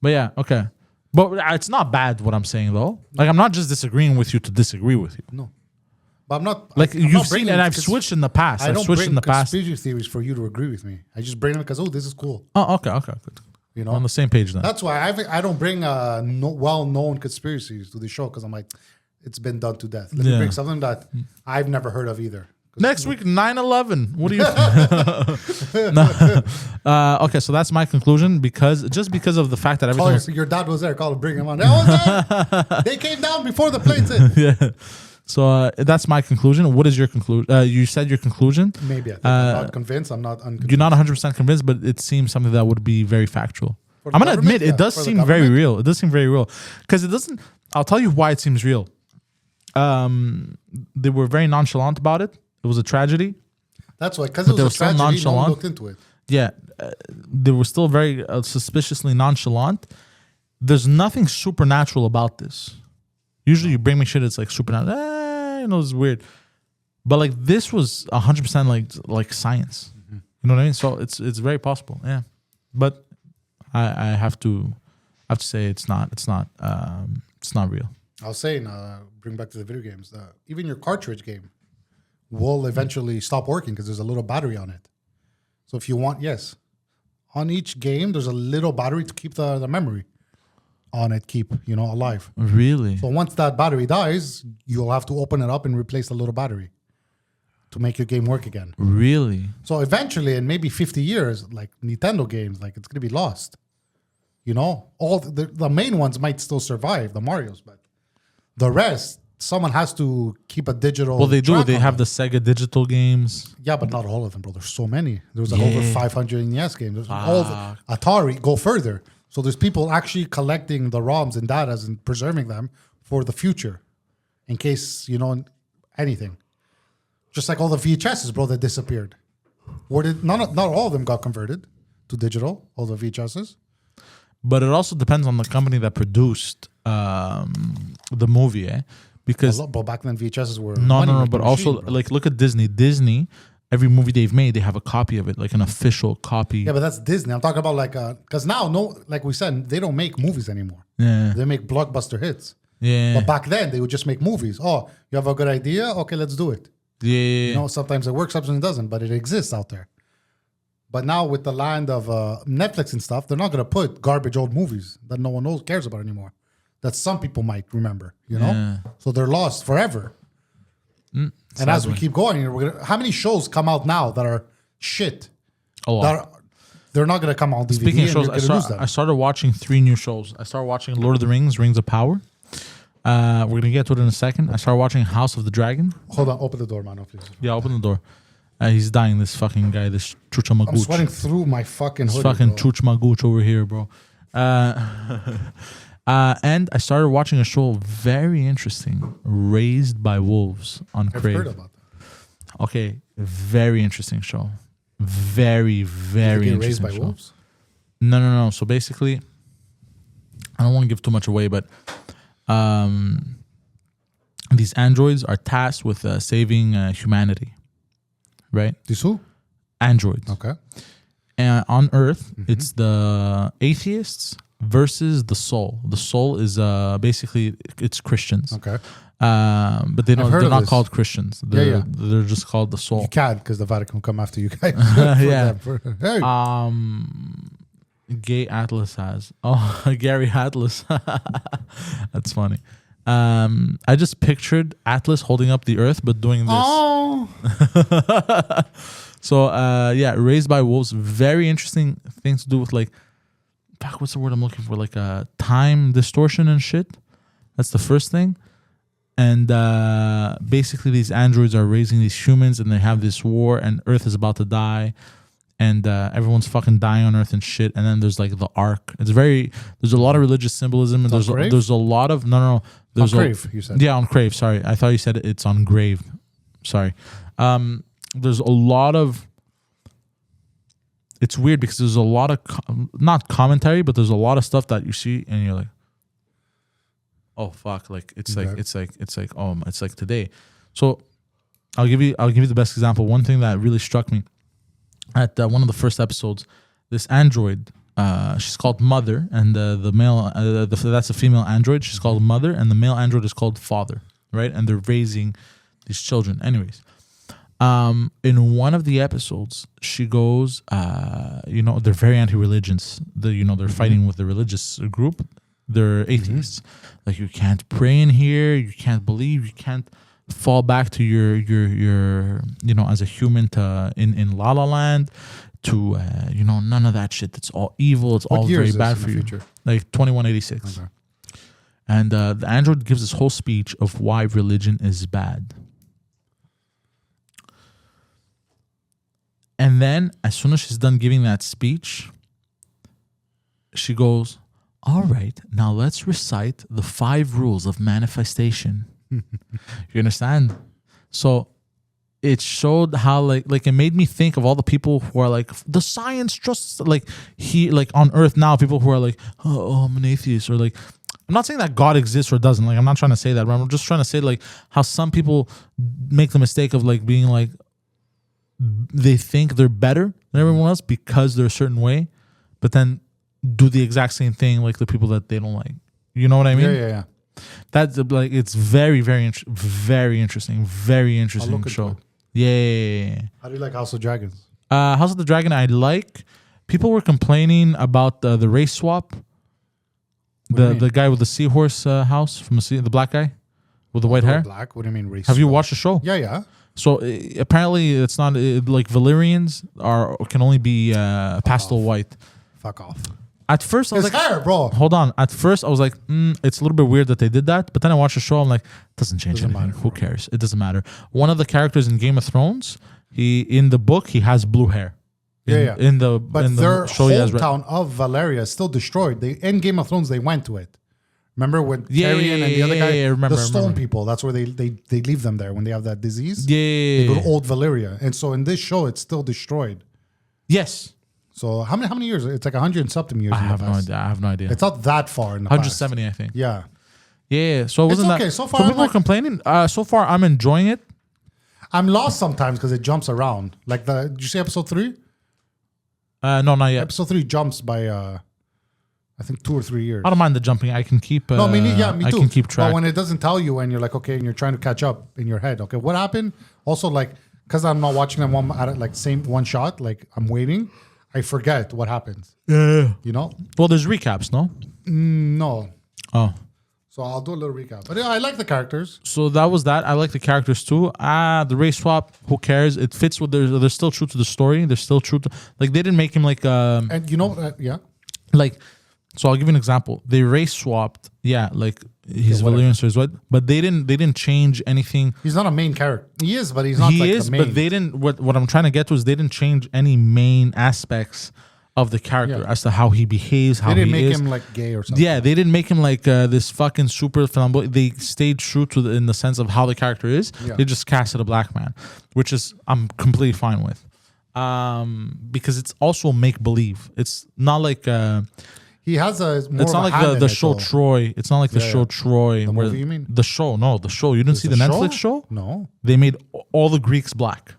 A: but yeah, okay. But it's not bad what I'm saying though. Like I'm not just disagreeing with you to disagree with you.
B: No. But I'm not.
A: Like
B: I'm
A: you've
B: not
A: seen,
B: bringing
A: and I've
B: cons-
A: switched in the past.
B: I
A: I've
B: don't
A: switched
B: bring
A: in the past.
B: conspiracy theories for you to agree with me. I just bring them because, this is cool.
A: Oh, okay, good.
B: You know?
A: On the same page then.
B: That's why I don't bring well-known conspiracies to the show because I'm like, it's been done to death. Let me
A: Yeah.
B: bring something that I've never heard of either.
A: Next week, 9/11. What do you think? No. Okay, so that's my conclusion because of the fact that everything.
B: Oh, your dad was there. Call him, bring him on. That was there. They came down before the planes hit.
A: Yeah. So that's my conclusion. What is your conclusion? You said your conclusion.
B: Maybe. I think I'm not convinced. I'm not unconvinced.
A: You're not 100% convinced, but it seems something that would be very factual.
B: For the
A: I'm gonna
B: government?
A: admit it
B: Yeah,
A: does
B: for the
A: seem very
B: government?
A: real. It does seem very real because it doesn't. I'll tell you why it seems real. They were very nonchalant about it. It was a tragedy.
B: That's why, because it
A: they were
B: was a
A: still
B: tragedy, no one
A: nonchalant.
B: looked into it.
A: Yeah, they were still very suspiciously nonchalant. There's nothing supernatural about this. Usually, you bring me shit, it's like supernatural. It's weird. But like this was 100% like science. You know what I mean? So it's very possible. Yeah, but I have to say it's not real.
B: I was saying, bring back to the video games. Even your cartridge game will eventually stop working because there's a little battery on it. So if you want, yes, on each game there's a little battery to keep the memory on it, alive.
A: Really?
B: So once that battery dies, you'll have to open it up and replace the little battery to make your game work again.
A: Really?
B: So eventually, in maybe 50 years, like Nintendo games, like it's gonna be lost. All the main ones might still survive, the Marios, but the rest, someone has to keep a digital.
A: Well, they do.
B: track
A: They
B: on
A: have
B: them.
A: the Sega digital games.
B: Yeah, but not all of them, bro. There's so many. There's
A: Yeah.
B: over 500 NES games. There's all the Atari go further. So there's people actually collecting the ROMs and datas and preserving them for the future, in case anything. Just like all the VHSs, bro, that disappeared. Not all of them got converted to digital. All the VHSs.
A: But it also depends on the company that produced the movie, Because
B: But back then VHSs were
A: no. But also,
B: machine, bro.
A: like, look at Disney. Disney, every movie they've made, they have a copy of it, like an official copy.
B: Yeah, but that's Disney. I'm talking about because now, like we said, they don't make movies anymore.
A: Yeah.
B: They make blockbuster hits.
A: Yeah.
B: But back then, they would just make movies. Oh, you have a good idea? Okay, let's do it.
A: Yeah.
B: Sometimes it works, sometimes it doesn't, but it exists out there. But now with the land of Netflix and stuff, they're not going to put garbage old movies that no one cares about anymore. That some people might remember,
A: Yeah.
B: So they're lost forever. And as we keep going, how many shows come out now that are shit?
A: A lot.
B: They're not going to come out on DVD.
A: Speaking of
B: and
A: shows,
B: you're gonna lose them.
A: I started watching 3 new shows. I started watching Lord of the Rings, Rings of Power. We're going to get to it in a second. I started watching House of the Dragon.
B: Hold on, open the door, man, please.
A: Yeah, open the door. He's dying, this fucking guy, this Chucha
B: I'm
A: Magooch.
B: sweating through my fucking
A: This
B: hoodie,
A: fucking
B: bro.
A: Chuch Magooch over here, bro. And I started watching a show very interesting, Raised by Wolves on
B: I've
A: Crave.
B: heard about that.
A: Okay, very interesting show. Very, very
B: Get
A: interesting
B: raised by
A: show.
B: wolves?
A: No. So basically, I don't want to give too much away, but these androids are tasked with saving humanity, right?
B: This who?
A: Androids.
B: Okay.
A: And on Earth, it's the atheists versus the soul. The soul is basically it's Christians.
B: Okay.
A: But they're
B: heard of
A: not
B: this.
A: called Christians. They're just called the soul.
B: You can't because the Vatican will come after you guys.
A: Yeah.
B: Hey.
A: Gay Atlas has. Oh, Gary Atlas. That's funny. I just pictured Atlas holding up the Earth, but doing this.
B: Oh.
A: So, Raised by Wolves, very interesting thing to do with fuck, what's the word I'm looking for? Like time distortion and shit. That's the first thing. And basically these androids are raising these humans and they have this war and Earth is about to die. And everyone's fucking dying on Earth and shit. And then there's the Ark. There's a lot of religious symbolism. And there's a lot of, no. There's
B: On Crave, you said.
A: Yeah, on Crave, sorry. I thought you said it's on Grave. Sorry. There's a lot of, it's weird because there's a lot of, not commentary, but there's a lot of stuff that you see and you're like, oh fuck, it's like today. So I'll give you the best example. One thing that really struck me at one of the first episodes, this android, she's called Mother, and the male, that's a female android. She's called Mother, and the male android is called Father, right? And they're raising these children. Anyways, in one of the episodes, she goes, they're very anti-religions. They're fighting with the religious group. They're atheists. Like, you can't pray in here. You can't believe. You can't fall back to your as a human to in La La Land to none of that shit. It's all evil. It's all very bad for you. Like 2186.
B: Okay.
A: And the android gives this whole speech of why religion is bad. And then as soon as she's done giving that speech, she goes, all right, now let's recite the 5 rules of manifestation. You understand? So it showed how like it made me think of all the people who are like the science just like on Earth now, people who are like, oh, I'm an atheist, or like, I'm not saying that God exists or doesn't, like I'm not trying to say that, but I'm just trying to say like how some people make the mistake of like being like they think they're better than everyone else because they're a certain way, but then do the exact same thing like the people that they don't like. You know what I mean?
B: Yeah.
A: That's like, it's very, very, very interesting. Very interesting show. Yeah.
B: How do you like House of Dragons?
A: House of the Dragon, I like. People were complaining about the race swap. The guy with the seahorse house from the black guy with the white hair.
B: Black? What do you mean race?
A: Have you watched the show?
B: Yeah.
A: So apparently it's not like Valyrians can only be pastel white.
B: Fuck off.
A: At first I was
B: His
A: like,
B: hair, bro.
A: hold on. At first I was like, it's a little bit weird that they did that. But then I watched the show. I'm like, doesn't change anything. Who cares? It doesn't matter. One of the characters in Game of Thrones, in the book, he has blue hair.
B: Yeah.
A: In the show, he has red.
B: Hometown of Valeria is still destroyed. In Game of Thrones, they went to it. Remember when Tyrion and the other guy,
A: remember,
B: the stone people, that's where they leave them there when they have that disease.
A: Yeah.
B: They go to Old Valyria. And so in this show, it's still destroyed.
A: Yes.
B: So how many years? It's like 100 and something years.
A: I have no idea.
B: It's not that far in the
A: 170,
B: past.
A: I think.
B: Yeah.
A: Yeah. So it wasn't
B: okay.
A: that.
B: So far,
A: people are complaining. So far, I'm enjoying it.
B: I'm lost sometimes because it jumps around. Like did you see episode 3?
A: No, not yet.
B: Episode 3 jumps by I think 2 or 3 years.
A: I don't mind the jumping. I can keep.
B: No, me too.
A: I can keep track.
B: But when it doesn't tell you and you're like, okay, and you're trying to catch up in your head, okay, what happened? Also, like, because I'm not watching them one shot, like I'm waiting, I forget what happens.
A: Yeah.
B: You know?
A: Well, there's recaps, no?
B: No.
A: Oh.
B: So I'll do a little recap. But yeah, I like the characters.
A: So that was that. I like the characters too. The race swap, who cares? It fits with they're still true to the story. They're still true to, like, they didn't make him like
B: and you know, yeah.
A: Like, so I'll give you an example. They race swapped, like his Valyrian stories, what? But they didn't change anything.
B: He's not a main character. He is, but he's not like the main.
A: But they didn't, what I'm trying to get to is they didn't change any main aspects of the character as to how he behaves, how he is.
B: They didn't make him like gay or something.
A: Yeah, they didn't make him like this fucking super phenomenal. They stayed true to in the sense of how the character is. Yeah. They just casted a black man, which is I'm completely fine with, because it's also make believe. It's not like
B: he has a. More
A: it's not like the show Troy. It's not like the show Troy.
B: The movie, you mean?
A: The show? No, the show. You didn't see the Netflix show?
B: No.
A: They made all the Greeks black.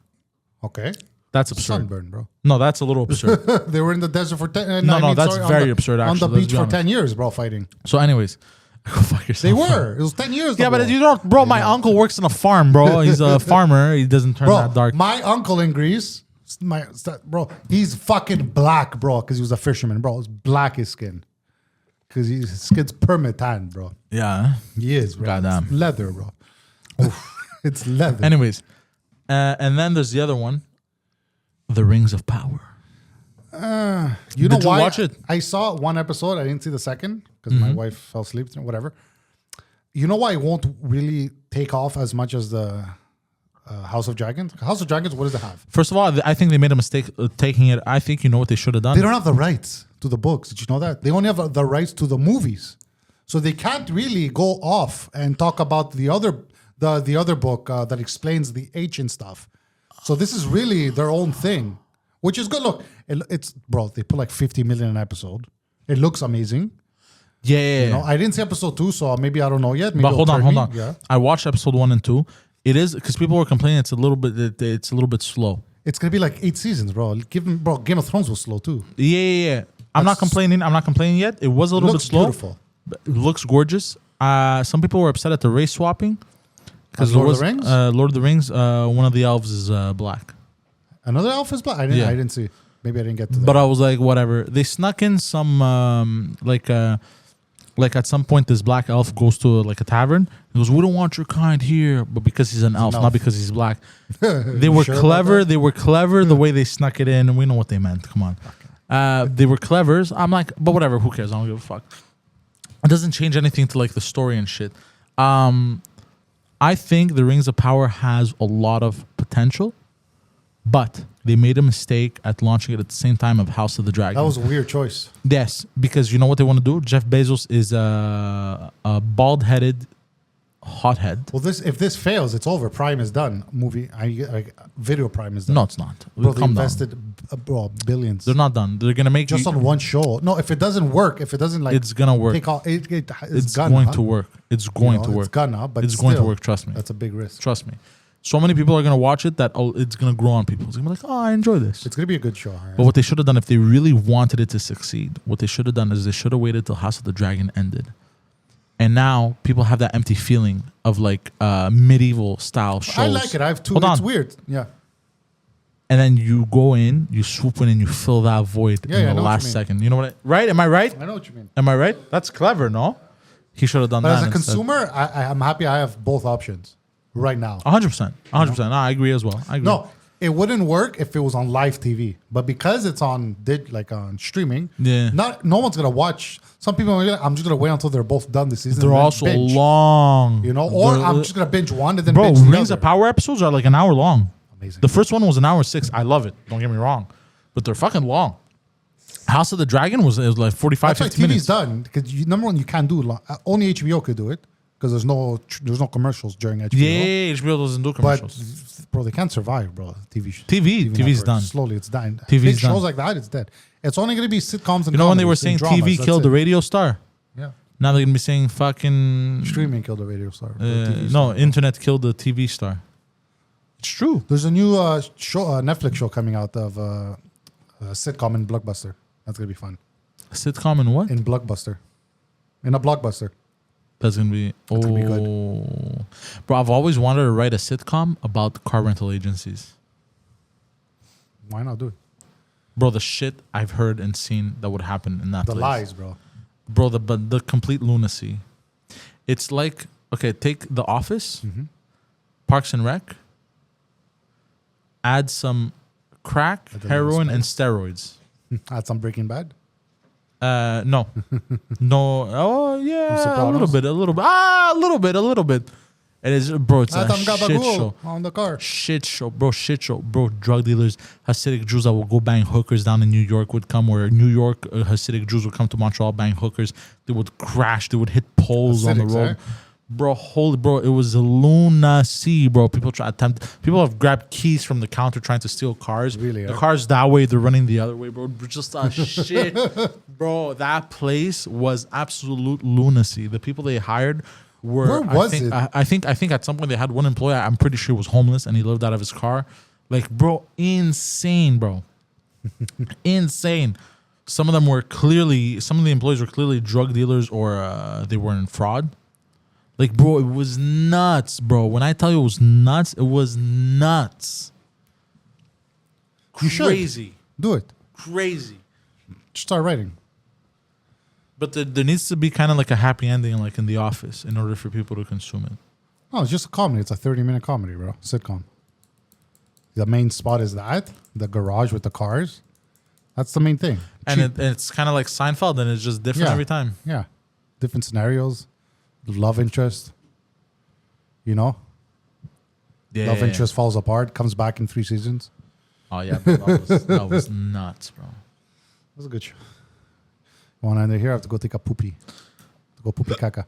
B: Okay.
A: That's absurd.
B: Sunburn, bro.
A: No, that's a little absurd.
B: They were in the desert for 10.
A: That's very absurd. Actually,
B: on the beach for 10 years, bro, fighting.
A: So, anyways, go fuck yourself.
B: They were. It was 10 years.
A: Yeah, but you don't, bro. My uncle works on a farm, bro. He's a farmer. He doesn't turn that dark.
B: My uncle in Greece, bro, he's fucking black, bro, because he was a fisherman, bro. It's black his skin, because his skin's perma tan, bro.
A: Yeah,
B: he is, bro.
A: Goddamn.
B: It's leather, bro. It's leather.
A: Anyways, and then there's the other one. The Rings of Power.
B: You know
A: Did you
B: why?
A: watch it?
B: I saw one episode. I didn't see the second because my wife fell asleep. Whatever. You know why it won't really take off as much as the House of Dragons? House of Dragons, what does it have?
A: First of all, I think they made a mistake taking it. I think you know what they should have done.
B: They don't have the rights to the books. Did you know that? They only have the rights to the movies, so they can't really go off and talk about the other book that explains the ancient stuff. So this is really their own thing, which is good. Look, it's bro. They put like 50 million an episode. It looks amazing.
A: Yeah.
B: You know, I didn't see episode 2, so maybe I don't know yet. Maybe
A: but hold on.
B: Yeah.
A: I watched episode 1 and 2. It is because people were complaining it's a little bit slow.
B: It's gonna be like 8 seasons, bro. Game of Thrones was slow too.
A: Yeah. I'm not complaining yet. It was a little bit slow.
B: Beautiful.
A: It looks gorgeous. Some people were upset at the race swapping. Because
B: Lord of the Rings?
A: Lord of the Rings, one of the elves is black.
B: Another elf is black? I didn't see. Maybe I didn't get to that.
A: But I was like, whatever. They snuck in some, like at some point, this black elf goes to like a tavern. He goes, we don't want your kind here. But because he's an elf, not because he's black. They were clever. They were clever the way they snuck it in. And we know what they meant. Come on. They were clever. I'm like, but whatever. Who cares? I don't give a fuck. It doesn't change anything to like the story and shit. I think the Rings of Power has a lot of potential, but they made a mistake at launching it at the same time of House of the Dragon.
B: That was a weird choice.
A: Yes, because you know what they want to do? Jeff Bezos is a bald-headed hothead.
B: Well, if this fails, it's over. Prime is done. Video Prime is done.
A: No, it's not.
B: Bro, they
A: Calm down.
B: invested billions.
A: They're not done. They're gonna make
B: Just
A: you,
B: on one show. No, if it doesn't work, if it doesn't like,
A: it's gonna work.
B: take all,
A: It's
B: gonna,
A: going to work. It's going to work.
B: It's gonna, but
A: it's going to
B: still,
A: work. Trust me.
B: That's a big risk.
A: Trust me. So many people are gonna watch it that it's gonna grow on people. It's gonna be like, oh, I enjoy this.
B: It's gonna be a good show.
A: But what they should have done, if they really wanted it to succeed, what they should have done is they should have waited till House of the Dragon ended. And now people have that empty feeling of like medieval style shows.
B: I like it. I have two.
A: Hold
B: It's
A: on.
B: weird. Yeah.
A: And then you go in, you swoop in, and you fill that void
B: Yeah,
A: in
B: I
A: the
B: know what you
A: last
B: mean.
A: second. You know what? Right? Am I right?
B: I know what you mean.
A: Am I right? That's clever, no? He should have done
B: But
A: that.
B: as a
A: instead.
B: consumer, I'm happy I have both options right now.
A: 100%. 100%. No, I agree as well. I agree.
B: No, it wouldn't work if it was on live TV, but because it's on on streaming,
A: Yeah.
B: no one's gonna watch. Some people are like, I'm just gonna wait until they're both done this season.
A: They're
B: and then
A: also
B: binge,
A: long.
B: you know, or
A: They're-
B: I'm just gonna binge one and then
A: Bro,
B: binge the
A: Rings
B: other.
A: of Power episodes are like an hour long.
B: Amazing.
A: The first one was an hour 6. I love it. Don't get me wrong. But they're fucking long. House of the Dragon was like 45,
B: That's why
A: 50
B: TV's
A: minutes.
B: done because number one, you can't do long. Only HBO could do it because there's no commercials during HBO.
A: Yeah, HBO doesn't do
B: But
A: commercials.
B: bro, they can't survive, bro. TV's
A: TV's
B: networks.
A: done.
B: Slowly, it's dying.
A: TV's
B: Big
A: done.
B: shows like that, it's dead. It's only gonna be sitcoms and
A: You know when they were
B: comedies and
A: saying
B: dramas,
A: TV
B: that's
A: killed
B: it.
A: the radio star?
B: Yeah,
A: Now they're going to be saying fucking...
B: streaming killed the radio star.
A: no, internet killed the TV star. It's true.
B: There's a new Netflix show coming out of a sitcom in Blockbuster. That's gonna be fun.
A: A sitcom and what?
B: In Blockbuster, in a Blockbuster.
A: That's going to be... Oh.
B: gonna be good.
A: Bro, I've always wanted to write a sitcom about car rental agencies.
B: Why not do it?
A: Bro, the shit I've heard and seen that would happen in that
B: The
A: place.
B: lies, bro.
A: Bro, the complete lunacy. It's like, okay, take The Office, Parks and Rec, add some crack,
B: Add a little
A: heroin, and steroids.
B: Add some Breaking Bad.
A: No. No. Oh, yeah. A
B: Sopranos?
A: little bit. It is, bro, it's a
B: Add some
A: shit
B: gabagool
A: show.
B: on the car.
A: Shit show, bro. Drug dealers, Hasidic Jews that will go bang hookers down in New York would come, where New York Hasidic Jews would come to Montreal, bang hookers. They would crash. They would hit poles on the
B: Hasidics,
A: road.
B: eh?
A: Bro, it was a lunacy, bro. People have grabbed keys from the counter trying to steal cars.
B: Really,
A: the
B: eh?
A: cars that way, they're running the other way, bro. Just a shit, bro. That place was absolute lunacy. The people they hired were.
B: Where was it?
A: I think at some point they had one employee. I'm pretty sure was homeless and he lived out of his car. Like, bro, insane, bro, insane. Some of the employees were clearly drug dealers or they were in fraud. Like, bro, it was nuts, bro. When I tell you it was nuts, it was nuts.
B: You should.
A: Crazy.
B: Do it.
A: Crazy.
B: Just start writing.
A: But there needs to be kind of like a happy ending, like in The Office, in order for people to consume it.
B: No, it's just a comedy. It's a 30-minute comedy, bro. Sitcom. The main spot is the garage with the cars. That's the main thing.
A: And it's kind of like Seinfeld, and it's just different
B: Yeah.
A: every time.
B: Yeah. Different scenarios. Love interest. You know?
A: Yeah.
B: Love interest falls apart, comes back in 3 seasons.
A: Oh, yeah. Bro, that was nuts, bro.
B: That was a good show. You want to end it here? I have to go take a poopy. Go poopy caca.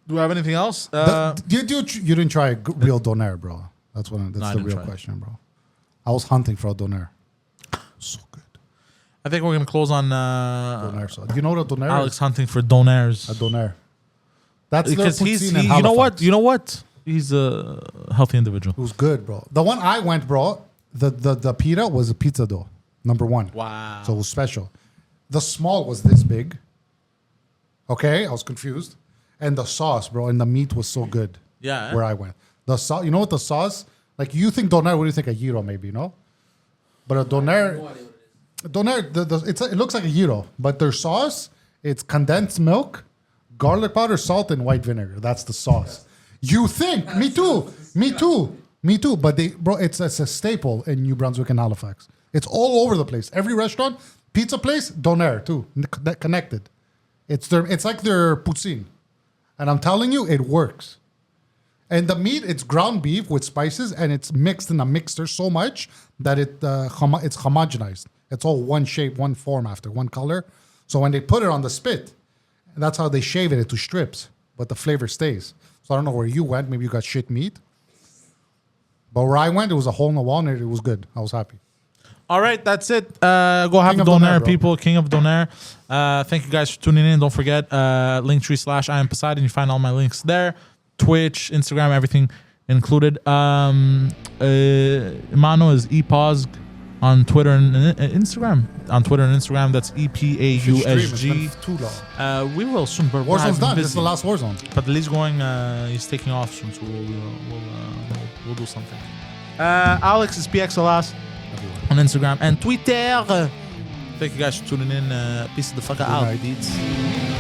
A: Do we have anything else?
B: You didn't try a real donair, bro. That's
A: I
B: the
A: didn't
B: real
A: try it.
B: question, bro. I was hunting for a donair. So good.
A: I think we're going to close on
B: Donair sauce. Do you know what a donair
A: Alex
B: is?
A: hunting for donaires.
B: A donair. That's
A: Because
B: the
A: he's,
B: poutine in
A: you know
B: Halifax.
A: what? You know what? He's a healthy individual.
B: It was good, bro. The one I went, bro, the pita was a pizza dough, number 1.
A: Wow.
B: So it was special. The small was this big. Okay, I was confused. And the sauce, bro, and the meat was so good.
A: Yeah.
B: Where I went. The sauce, you know what the sauce? Like you think donair, what do you think? A gyro maybe, no? But a donair,
C: No idea what it is.
B: it looks like a gyro, but their sauce, it's condensed milk, garlic powder, salt, and white vinegar. That's the sauce. You think? Me too. But it's a staple in New Brunswick and Halifax. It's all over the place. Every restaurant, pizza place, donair too, connected. It's like their poutine, and I'm telling you, it works. And the meat, it's ground beef with spices, and it's mixed in a mixer so much that it's homogenized. It's all one shape, one form after, one color. So when they put it on the spit, that's how they shave it into strips, but the flavor stays. So I don't know where you went. Maybe you got shit meat. But where I went, it was a hole in the wall, and it was good. I was happy.
A: All right, that's it. Go have
B: King
A: a
B: of
A: donaire,
B: Donaire, bro.
A: people. King of Donaire. Thank you guys for tuning in. Don't forget, Linktree / I am Poseidon. You find all my links there. Twitch, Instagram, everything included. Mano is ePausg on Twitter and Instagram. On Twitter and Instagram, that's EPAUSG.
B: It's been too long.
A: We will soon. But
B: Warzone's done.
A: busy.
B: This is the last Warzone.
A: But Lee's going. He's taking off soon, so we'll do something. Alex is PXLS on Instagram and Twitter. Thank you guys for tuning in. Peace the fuck out,
B: night.
A: dudes.